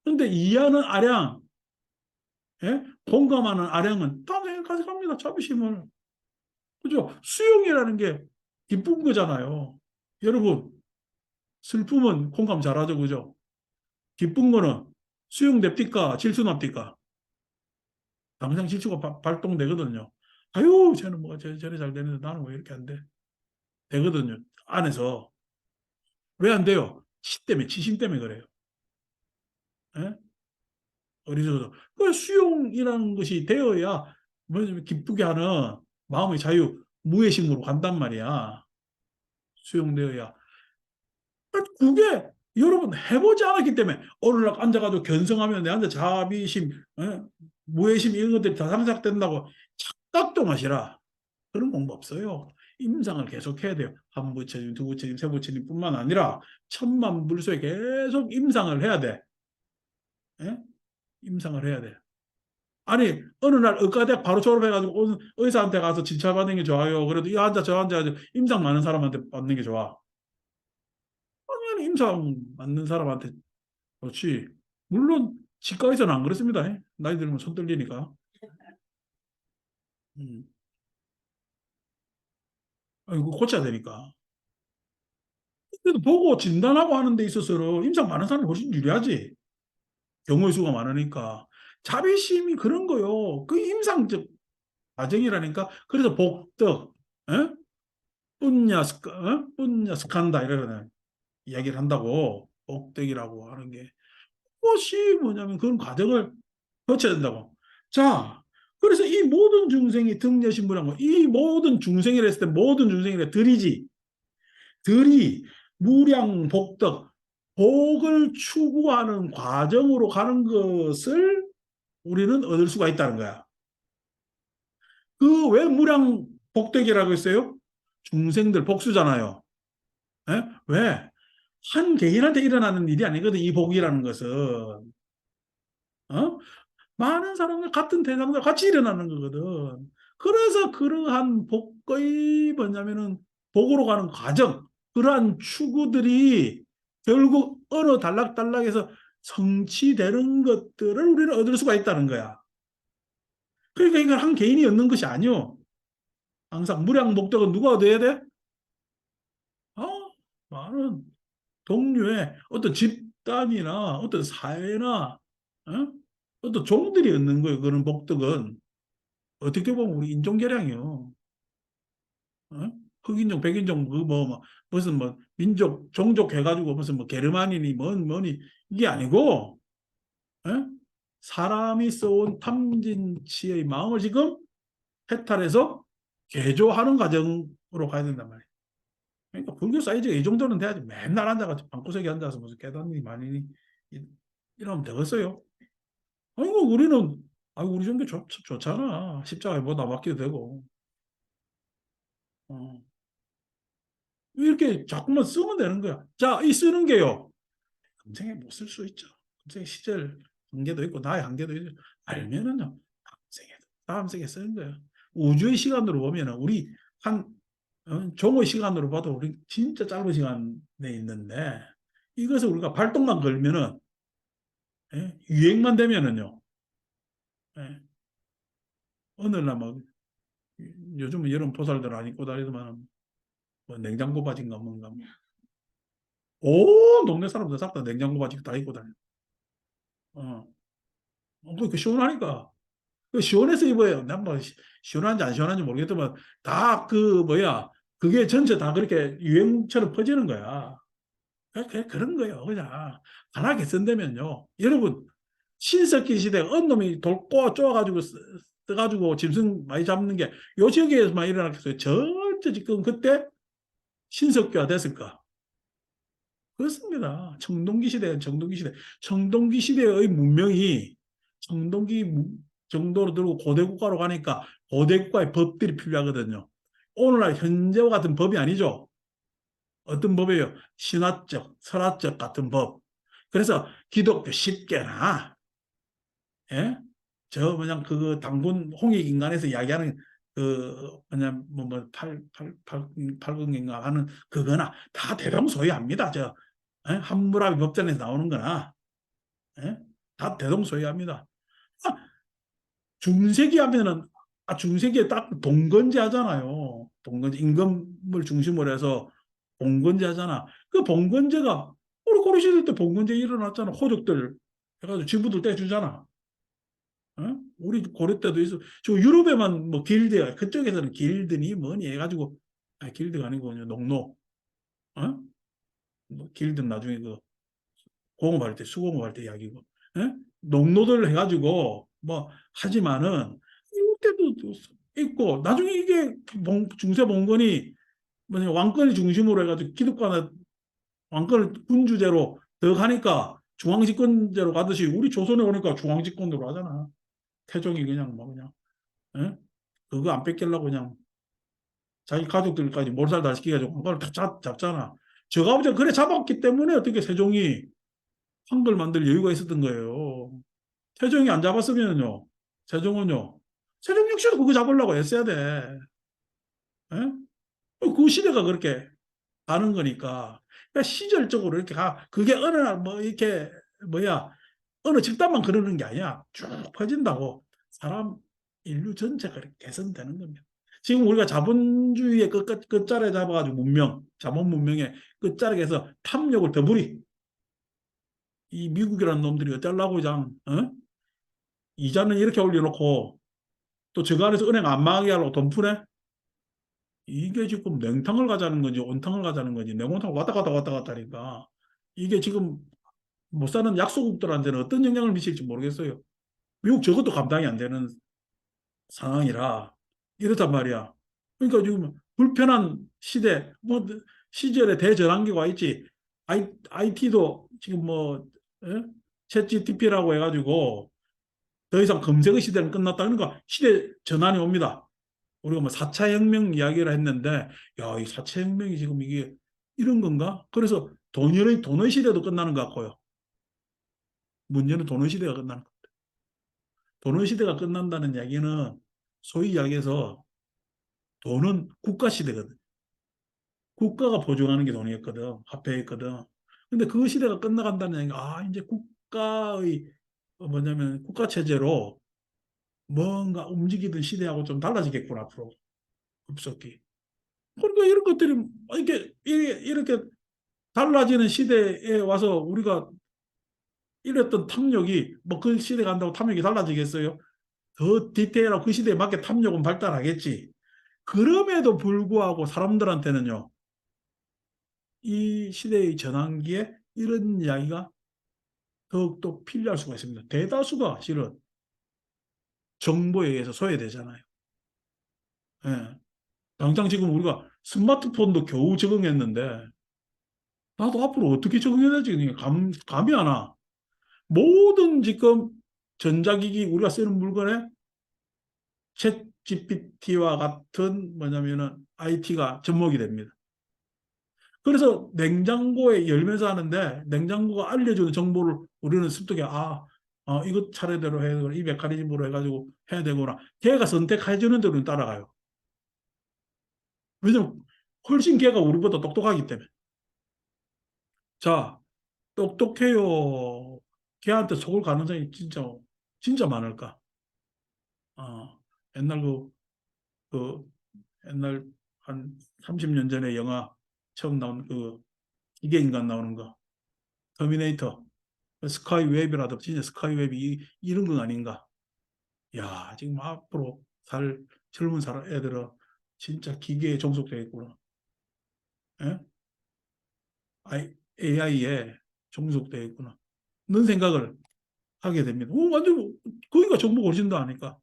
근데 이해하는 아량, 예? 공감하는 아량은 다음 생에 가져갑니다. 자비심을. 그죠? 수용이라는 게 기쁜 거잖아요. 여러분, 슬픔은 공감 잘하죠, 그죠? 기쁜 거는 수용됩니까? 질투납니까? 당장 질투가 발동되거든요. 아유, 쟤는 뭐가 저래 잘 되는데 나는 왜 이렇게 안 돼? 되거든요. 안에서. 왜 안 돼요? 치심 때문에 그래요. 예? 어리석어서. 그 수용이라는 것이 되어야 뭐 기쁘게 하는 마음의 자유, 무해심으로 간단 말이야. 수용되어야. 그게 여러분 해보지 않았기 때문에 오늘날 앉아가지고 견성하면 내한테 자비심, 무해심 이런 것들이 다 상작된다고 착각도 마시라. 그런 공부 없어요. 임상을 계속해야 돼요. 한 부처님, 두 부처님, 세 부처님뿐만 아니라 천만 불소에 계속 임상을 해야 돼. 예? 임상을 해야 돼. 아니 어느 날 의과대학 바로 졸업해가지고 의사한테 가서 진찰받는 게 좋아요. 그래도 이 환자 저 환자 임상 많은 사람한테 받는 게 좋아. 아니 임상 맞는 사람한테 좋지. 물론 치과에서는 안 그렇습니다. 나이 들면 손 떨리니까. 음. 이거 고쳐야 되니까. 그래도 보고 진단하고 하는 데 있어서는 임상 많은 사람이 훨씬 유리하지. 경우의 수가 많으니까. 자비심이 그런 거요. 그 임상적 과정이라니까. 그래서 복덕, 에? 뿐냐 스칸다 이러는 이야기를 한다고. 복덕이라고 하는 게. 그것이 뭐냐면 그런 과정을 거쳐야 된다고. 자, 그래서 이 모든 중생이 등려신부란 이 모든 중생이라 했을 때 모든 중생이라 들이지. 들이 무량복덕, 복을 추구하는 과정으로 가는 것을 우리는 얻을 수가 있다는 거야. 그 왜 무량복덕이라고 했어요? 중생들 복수잖아요. 에? 왜? 한 개인한테 일어나는 일이 아니거든, 이 복이라는 것은. 어? 많은 사람들 같은 대상들 같이 일어나는 거거든. 그래서 그러한 복의 뭐냐면은 복으로 가는 과정, 그러한 추구들이 결국 어느 단락단락에서 성취되는 것들을 우리는 얻을 수가 있다는 거야. 그러니까 이건 한 개인이 얻는 것이 아니요. 항상 무량복덕은 누가 얻어야 돼? 어? 많은 동료의 어떤 집단이나 어떤 사회나 어? 어떤 종들이 얻는 거예요. 그런 복덕은. 어떻게 보면 우리 인종개량이요. 어? 흑인종, 백인종, 무슨 뭐, 민족, 종족 해가지고 무슨 뭐, 게르만이니, 뭐니, 이게 아니고, 어? 사람이 써온 탐진치의 마음을 지금 해탈해서 개조하는 과정으로 가야 된단 말이에요. 그러니까 불교 사이즈가 이 정도는 돼야지 맨날 앉아가지고 방구석에 앉아서 무슨 깨닫니 말이니 이러면 되겠어요. 아이고 우리는 아이고 우리 종교 좋잖아. 십자가에 뭐 나밖에 되고 어. 이렇게 자꾸만 쓰면 되는 거야. 자, 이 쓰는 게요. 금생에 못 쓸 수 있죠. 금생에 시절 한계도 있고 나의 한계도 있고 알면은요. 다음 생에 쓰는 거예요. 우주의 시간으로 보면은 우리 한 종의 시간으로 봐도 우리 진짜 짧은 시간에 있는데 이것을 우리가 발동만 걸면은 예? 유행만 되면은요. 예? 어느 날 막 요즘은 여름 보살들 안 입고 다니더만 뭐 냉장고 바지인가 뭔가 온 동네 사람들 싹 다 냉장고 바지 다 입고 다녀. 어. 그 시원하니까. 그 시원해서 입어요. 난 뭐 시원한지 안 시원한지 모르겠지만 다 그 뭐야 그게 전체 다 그렇게 유행처럼 퍼지는 거야. 그런 거예요. 그냥 편하게 쓴다면요. 여러분 신석기 시대 언 놈이 돌 꼬아 쪼아가지고 써가지고 짐승 많이 잡는 게 요 지역에서만 일어났겠어요. 전체 지금 그때 신석기화 됐을까? 그렇습니다. 청동기 시대는 청동기 시대. 청동기 시대의 문명이 청동기 정도로 들고 고대 국가로 가니까 고대 국가의 법들이 필요하거든요. 오늘날 현재와 같은 법이 아니죠. 어떤 법이에요? 신화적, 설화적 같은 법. 그래서 기독교 10개나 예? 저 그냥 그 당군 홍익인간에서 이야기하는 그 그냥 팔근인가 하는 그거나 다 대동소이합니다. 한무라비 법전에서 나오는 거나 예? 다 대동소이합니다. 아, 중세기 하면은 중세기에 딱 봉건제 하잖아요. 봉건제 임금을 중심으로 해서 봉건제 하잖아. 그 봉건제가 우리 고려 시대 때 봉건제 일어났잖아. 호족들 해가지고 지부들 떼주잖아. 어? 우리 고려 때도 있어. 저 유럽에만 뭐 길드야. 그쪽에서는 길드니 뭐니 해가지고 길드가 아니고 그냥 농노. 어? 뭐 길드 나중에 그 공업할 때 수공업할 때 이야기고. 예? 농노들 해가지고 뭐 하지만은 이때도 있고 나중에 이게 중세 봉건이 뭐냐 왕권을 중심으로 해가지고 기득권의 왕권을 군주제로 더 가니까 중앙집권제로 가듯이 우리 조선에 오니까 중앙집권으로 하잖아. 태종이 그냥 뭐 그냥 예? 그거 안 뺏기려고 그냥 자기 가족들까지 몰살 다 시켜가지고 그걸 다 잡잖아. 저가 아버지가 그래 잡았기 때문에 어떻게 세종이 한글 만들 여유가 있었던 거예요. 세종이 안 잡았으면요. 세종은요. 세종 역시도 그거 잡으려고 애써야 돼. 예? 그 시대가 그렇게 가는 거니까. 그러니까 시절적으로 이렇게 가. 그게 어느 날 뭐 이렇게 뭐야 어느 집단만 그러는 게 아니야. 쭉 퍼진다고. 사람 인류 전체가 그렇게 개선되는 겁니다. 지금 우리가 자본주의의 끝자리에 잡아가지고 자본 문명의 끝자락에서 탐욕을 더 부리. 이 미국이라는 놈들이 어쩌려고 그냥 이자는 이렇게 올려놓고 또 저거 안에서 은행 안 망하게 하려고 돈 푸네? 이게 지금 냉탕을 가자는 건지 온탕을 가자는 건지 냉온탕 왔다 갔다 왔다 갔다 하니까 이게 지금 못 사는 약소국들한테는 어떤 영향을 미칠지 모르겠어요. 미국 저것도 감당이 안 되는 상황이라 이렇단 말이야. 그러니까 지금 불편한 시대, 뭐 시절에 대전환기가 와 있지. IT도 지금 챗 GTP라고 해가지고 더 이상 검색의 시대는 끝났다. 그러니까 시대 전환이 옵니다. 우리가 뭐 4차 혁명 이야기를 했는데, 야, 이 4차 혁명이 지금 이게 이런 건가? 그래서 돈의 시대도 끝나는 것 같고요. 문제는 돈의 시대가 끝나는 것. 돈의 시대가 끝난다는 이야기는 소위 이야기해서 돈은 국가 시대거든. 국가가 보증하는 게 돈이었거든. 화폐였거든. 근데 그 시대가 끝나간다는 얘기가, 이제 국가의, 뭐냐면, 국가 체제로 뭔가 움직이던 시대하고 좀 달라지겠구나, 앞으로. 급속히. 그러니까 이런 것들이, 이렇게 달라지는 시대에 와서 우리가 이랬던 탐욕이, 뭐 그 시대 간다고 탐욕이 달라지겠어요? 더 디테일하고 그 시대에 맞게 탐욕은 발달하겠지. 그럼에도 불구하고 사람들한테는요, 이 시대의 전환기에 이런 이야기가 더욱더 필요할 수가 있습니다. 대다수가 실은 정보에 의해서 소외되잖아요. 예. 당장 지금 우리가 스마트폰도 겨우 적응했는데, 나도 앞으로 어떻게 적응해야 될지 감이 안 와. 모든 지금 전자기기 우리가 쓰는 물건에 챗 GPT와 같은 뭐냐면은 IT가 접목이 됩니다. 그래서 냉장고에 열면서 하는데 냉장고가 알려주는 정보를 우리는 습득해. 이거 차례대로 해야 되고 이 메커니즘으로 해가지고 해야 되구나. 걔가 선택해주는 대로 따라가요. 왜냐면 훨씬 걔가 우리보다 똑똑하기 때문에. 자, 똑똑해요. 걔한테 속을 가능성이 진짜 많을까? 어, 옛날 그 옛날 한 30년 전에 영화 처음 나온 그 기계인간 나오는 거 터미네이터 스카이 웹이라도 진짜 스카이 웹이 이런 건 아닌가. 야, 지금 앞으로 살 젊은 사람 애들은 진짜 기계에 종속되어 있구나. 예? AI에 종속되어 있구나. 그런 생각을 하게 됩니다. 완전 거기가 정보 오진도 아니까.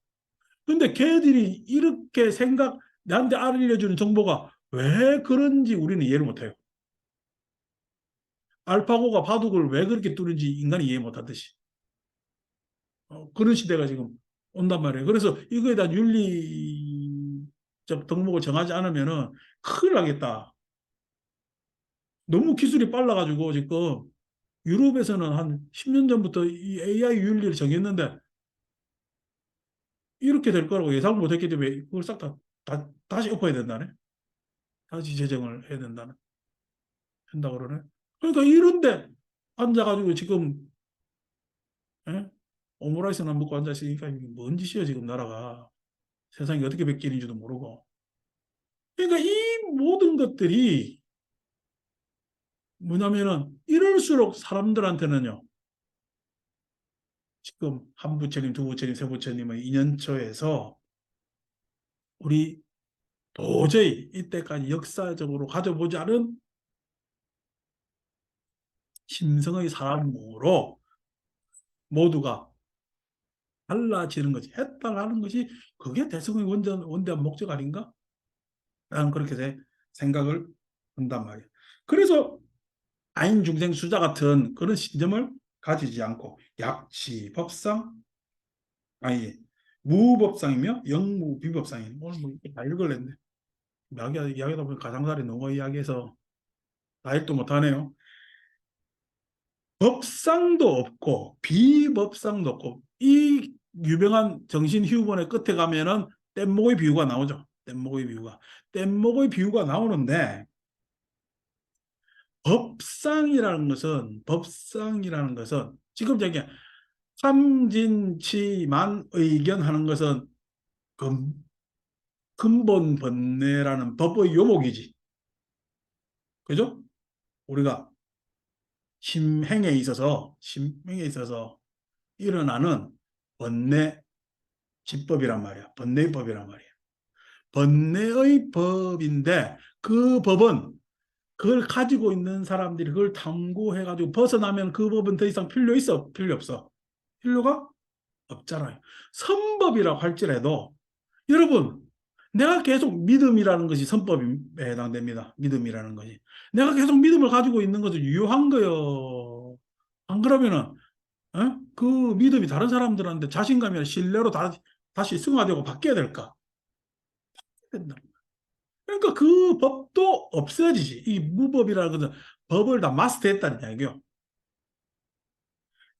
근데 걔들이 이렇게 나한테 알려주는 정보가 왜 그런지 우리는 이해를 못해요. 알파고가 바둑을 왜 그렇게 두는지 인간이 이해 못하듯이. 그런 시대가 지금 온단 말이에요. 그래서 이거에 대한 윤리적 덕목을 정하지 않으면은 큰일 나겠다. 너무 기술이 빨라가지고 지금 유럽에서는 한 10년 전부터 이 AI 윤리를 정했는데 이렇게 될 거라고 예상을 못했기 때문에 그걸 싹 다시 엎어야 된다네. 다시 제정을 해야 한다 그러네. 그러니까 이런데 앉아가지고 지금 예? 오므라이스나 먹고 앉아있으니까 이게 뭔 짓이야 지금 나라가. 세상이 어떻게 바뀌는지도 모르고. 그러니까 이 모든 것들이 뭐냐면은 이럴수록 사람들한테는요. 지금 한 부처님, 두 부처님, 세 부처님의 인연처에서 우리 도저히 이때까지 역사적으로 가져보지 않은 심성의 사람으로 모두가 달라지는 것이 해달라는 것이 그게 대승의 원대한 목적 아닌가? 나는 그렇게 생각을 한단 말이에요. 그래서 아인 중생 수자 같은 그런 신념을 가지지 않고 약치 법상 아니 무법상이며 영무비법상이 오늘 뭐다 읽을랬네. 이야기하다 보니 가장자리 너무 이야기해서 다 읽도 못하네요. 법상도 없고 비법상도 없고 이 유명한 정신휴먼의 끝에 가면은 뗏목의 비유가 나오죠. 뗏목의 비유가 나오는데 법상이라는 것은 지금 저기 삼진치만 의견하는 것은 근, 근본 번뇌라는 법의 요목이지. 그죠? 우리가 심행에 있어서 일어나는 번뇌 지법이란 말이야. 번뇌의 법이란 말이야. 번뇌의 법인데 그 법은 그걸 가지고 있는 사람들이 그걸 탐구해가지고 벗어나면 그 법은 더 이상 필요 없어? 필요가 없잖아요. 선법이라고 할지라도 여러분 내가 계속 믿음이라는 것이 선법에 해당됩니다. 믿음이라는 것이. 내가 계속 믿음을 가지고 있는 것은 유효한 거요. 안 그러면은 그 믿음이 다른 사람들한테 자신감이나 신뢰로 다시 승화되고 바뀌어야 될까? 된다. 그러니까 그 법도 없어지지. 이 무법이라는 것은 법을 다 마스터했다는 이야기요.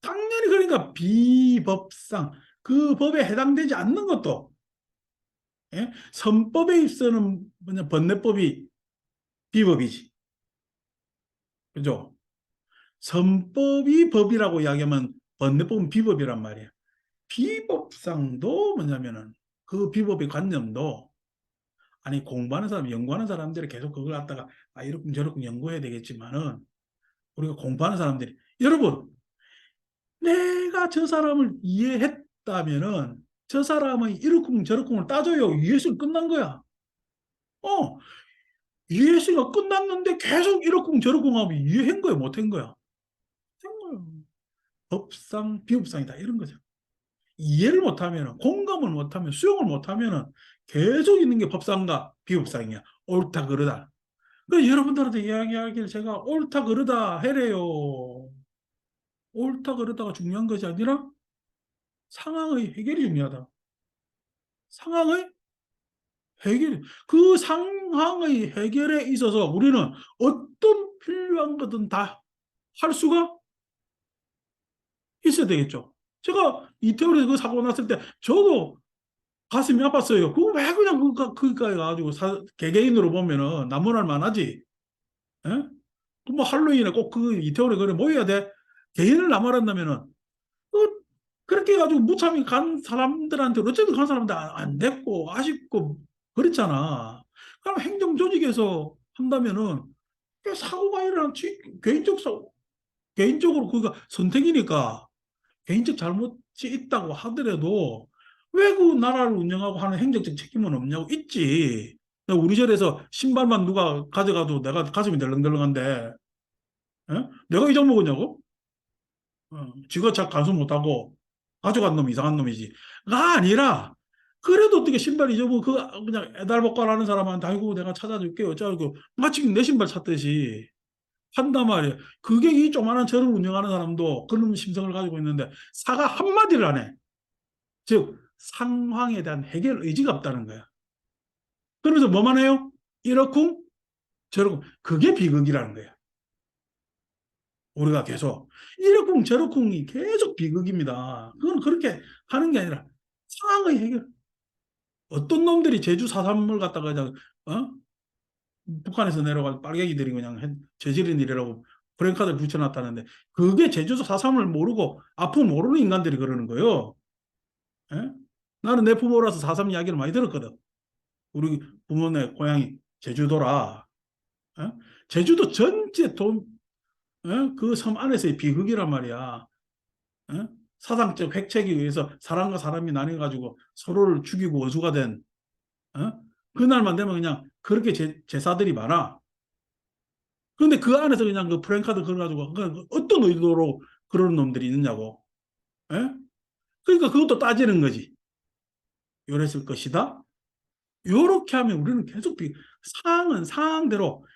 당연히 그러니까 비법상 그 법에 해당되지 않는 것도 선법에 있어서는 뭐냐 번뇌법이 비법이지. 그죠? 선법이 법이라고 이야기하면 번뇌법은 비법이란 말이야. 비법상도 뭐냐면은 그 비법의 관념도 아니 공부하는 사람, 연구하는 사람들이 계속 그걸 갖다가 이렇게 저렇게 연구해야 되겠지만은 우리가 공부하는 사람들이 여러분 내가 저 사람을 이해했다면은 저 사람의 이러쿵 저러쿵을 따져요. 이해수는 끝난 거야. 어, 이해수가 끝났는데 계속 이러쿵 저러쿵 하면 이해한 거야, 못한 거야? 한 거야. 법상, 비법상이다 이런 거죠. 이해를 못하면, 공감을 못하면, 수용을 못하면 계속 있는 게 법상과 비법상이야. 옳다 그르다. 그 여러분들한테 이야기하기를 제가 옳다 그르다 해래요. 옳다 그르다가 중요한 것이 아니라 상황의 해결이 중요하다. 상황의 해결, 그 상황의 해결에 있어서 우리는 어떤 필요한 거든 다 할 수가 있어야 되겠죠. 제가 이태원에서 그 사고 났을 때 저도 가슴이 아팠어요. 그거 왜 그냥 그까지 가지고 개개인으로 보면은 나무랄 만하지. 예? 뭐 할로윈에 꼭 그 이태원에 그래 모여야 돼. 개인을 나무란다면은 그렇게 해가지고 무참히 간 사람들한테 어쨌든 간 사람들 안 됐고 아쉽고 그렇잖아. 그럼 행정 조직에서 한다면은 사고가 일어난 개인적 개인적으로 그가 선택이니까 개인적 잘못이 있다고 하더라도 왜 그 나라를 운영하고 하는 행정적 책임은 없냐고 있지. 우리 절에서 신발만 누가 가져가도 내가 가슴이 덜렁덜렁한데 내가 잊어먹었냐고? 지가 잘 간수 못하고 가져간 놈이 이상한 놈이지. 가 아니라 그래도 어떻게 신발 잊어먹고 그냥 애달복갈하는 사람한테 아이고 내가 찾아줄게 어쩌고 마치 내 신발 찾듯이 한단 말이에요. 그게 이 조그마한 절을 운영하는 사람도 그런 심성을 가지고 있는데 사가 한마디를 안 해. 즉 상황에 대한 해결 의지가 없다는 거야. 그러면서 뭐만 해요? 이러쿵 저러쿵 그게 비극이라는 거야. 우리가 계속 이러쿵 저러쿵이 계속 비극입니다. 그건 그렇게 하는 게 아니라 상황의 해결. 어떤 놈들이 제주 4.3을 갖다가 그냥 북한에서 내려가 빨갱이들이 그냥 저지른 일이라고 프랭카드를 붙여놨다는데 그게 제주도 4.3을 모르고 아픔 모르는 인간들이 그러는 거예요. 예? 나는 내 부모라서 4.3 이야기를 많이 들었거든. 우리 부모네 고향이 제주도라. 예? 제주도 전체 그 섬 안에서의 비극이란 말이야. 예? 사상적 획책에 의해서 사람과 사람이 나뉘어가지고 서로를 죽이고 어수가 된 그날만 되면 그냥 그렇게 제사들이 많아. 그런데 그 안에서 그냥 그 프랭카드 걸어가지고 어떤 의도로 그런 놈들이 있느냐고. 예? 그러니까 그것도 따지는 거지. 이랬을 것이다. 이렇게 하면 우리는 계속 상황은 상황대로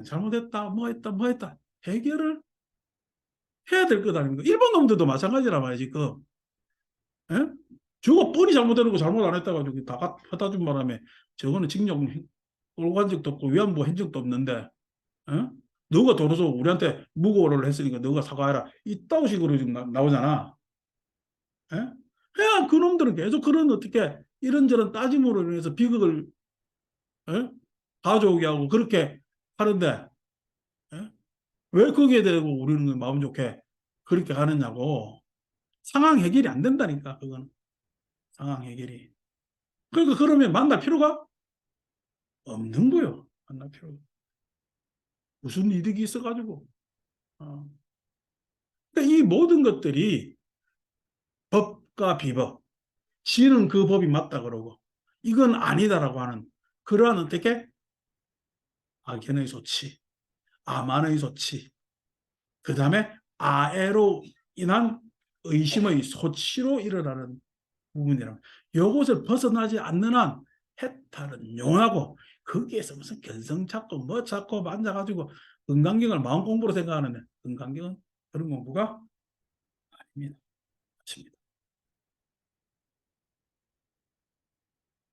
잘못했다, 뭐 했다, 뭐 했다. 해결을 해야 될 것 아닙니까? 일본 놈들도 마찬가지란 말이야, 지금. 예? 저거 뻔히 잘못해놓고 잘못 안 했다 가지고 다 갖다 준 바람에 저거는 징역 끌고 간 적도 없고 위안부 한 적도 없는데 어? 너가 도로서 우리한테 무고를 했으니까 너가 사과해라. 이따위 식으로 지금 나오잖아. 예? 그냥 그놈들은 계속 그런 어떻게 이런저런 따짐으로 인해서 비극을 예? 가져오게 하고 그렇게 하는데 예? 왜 거기에 대고 우리는 마음 좋게 그렇게 하느냐고. 상황 해결이 안 된다니까 그건 상황 해결이. 그러니까 그러면 만날 필요가 없는 거요. 만날 필요가. 무슨 이득이 있어가지고. 어. 그러니까 이 모든 것들이 법과 비법, 지는 그 법이 맞다 그러고 이건 아니다라고 하는 그러한 어떻게 악연의 소치, 아만의 소치, 그 다음에 아애로 인한 의심의 소치로 일어나는 부분이라 이것을 벗어나지 않는 한 해탈은 용하고 거기에서 무슨 견성 찾고 뭐 찾고 앉아가지고 건강경을 마음 공부로 생각하는데 건강경은 그런 공부가 아닙니다.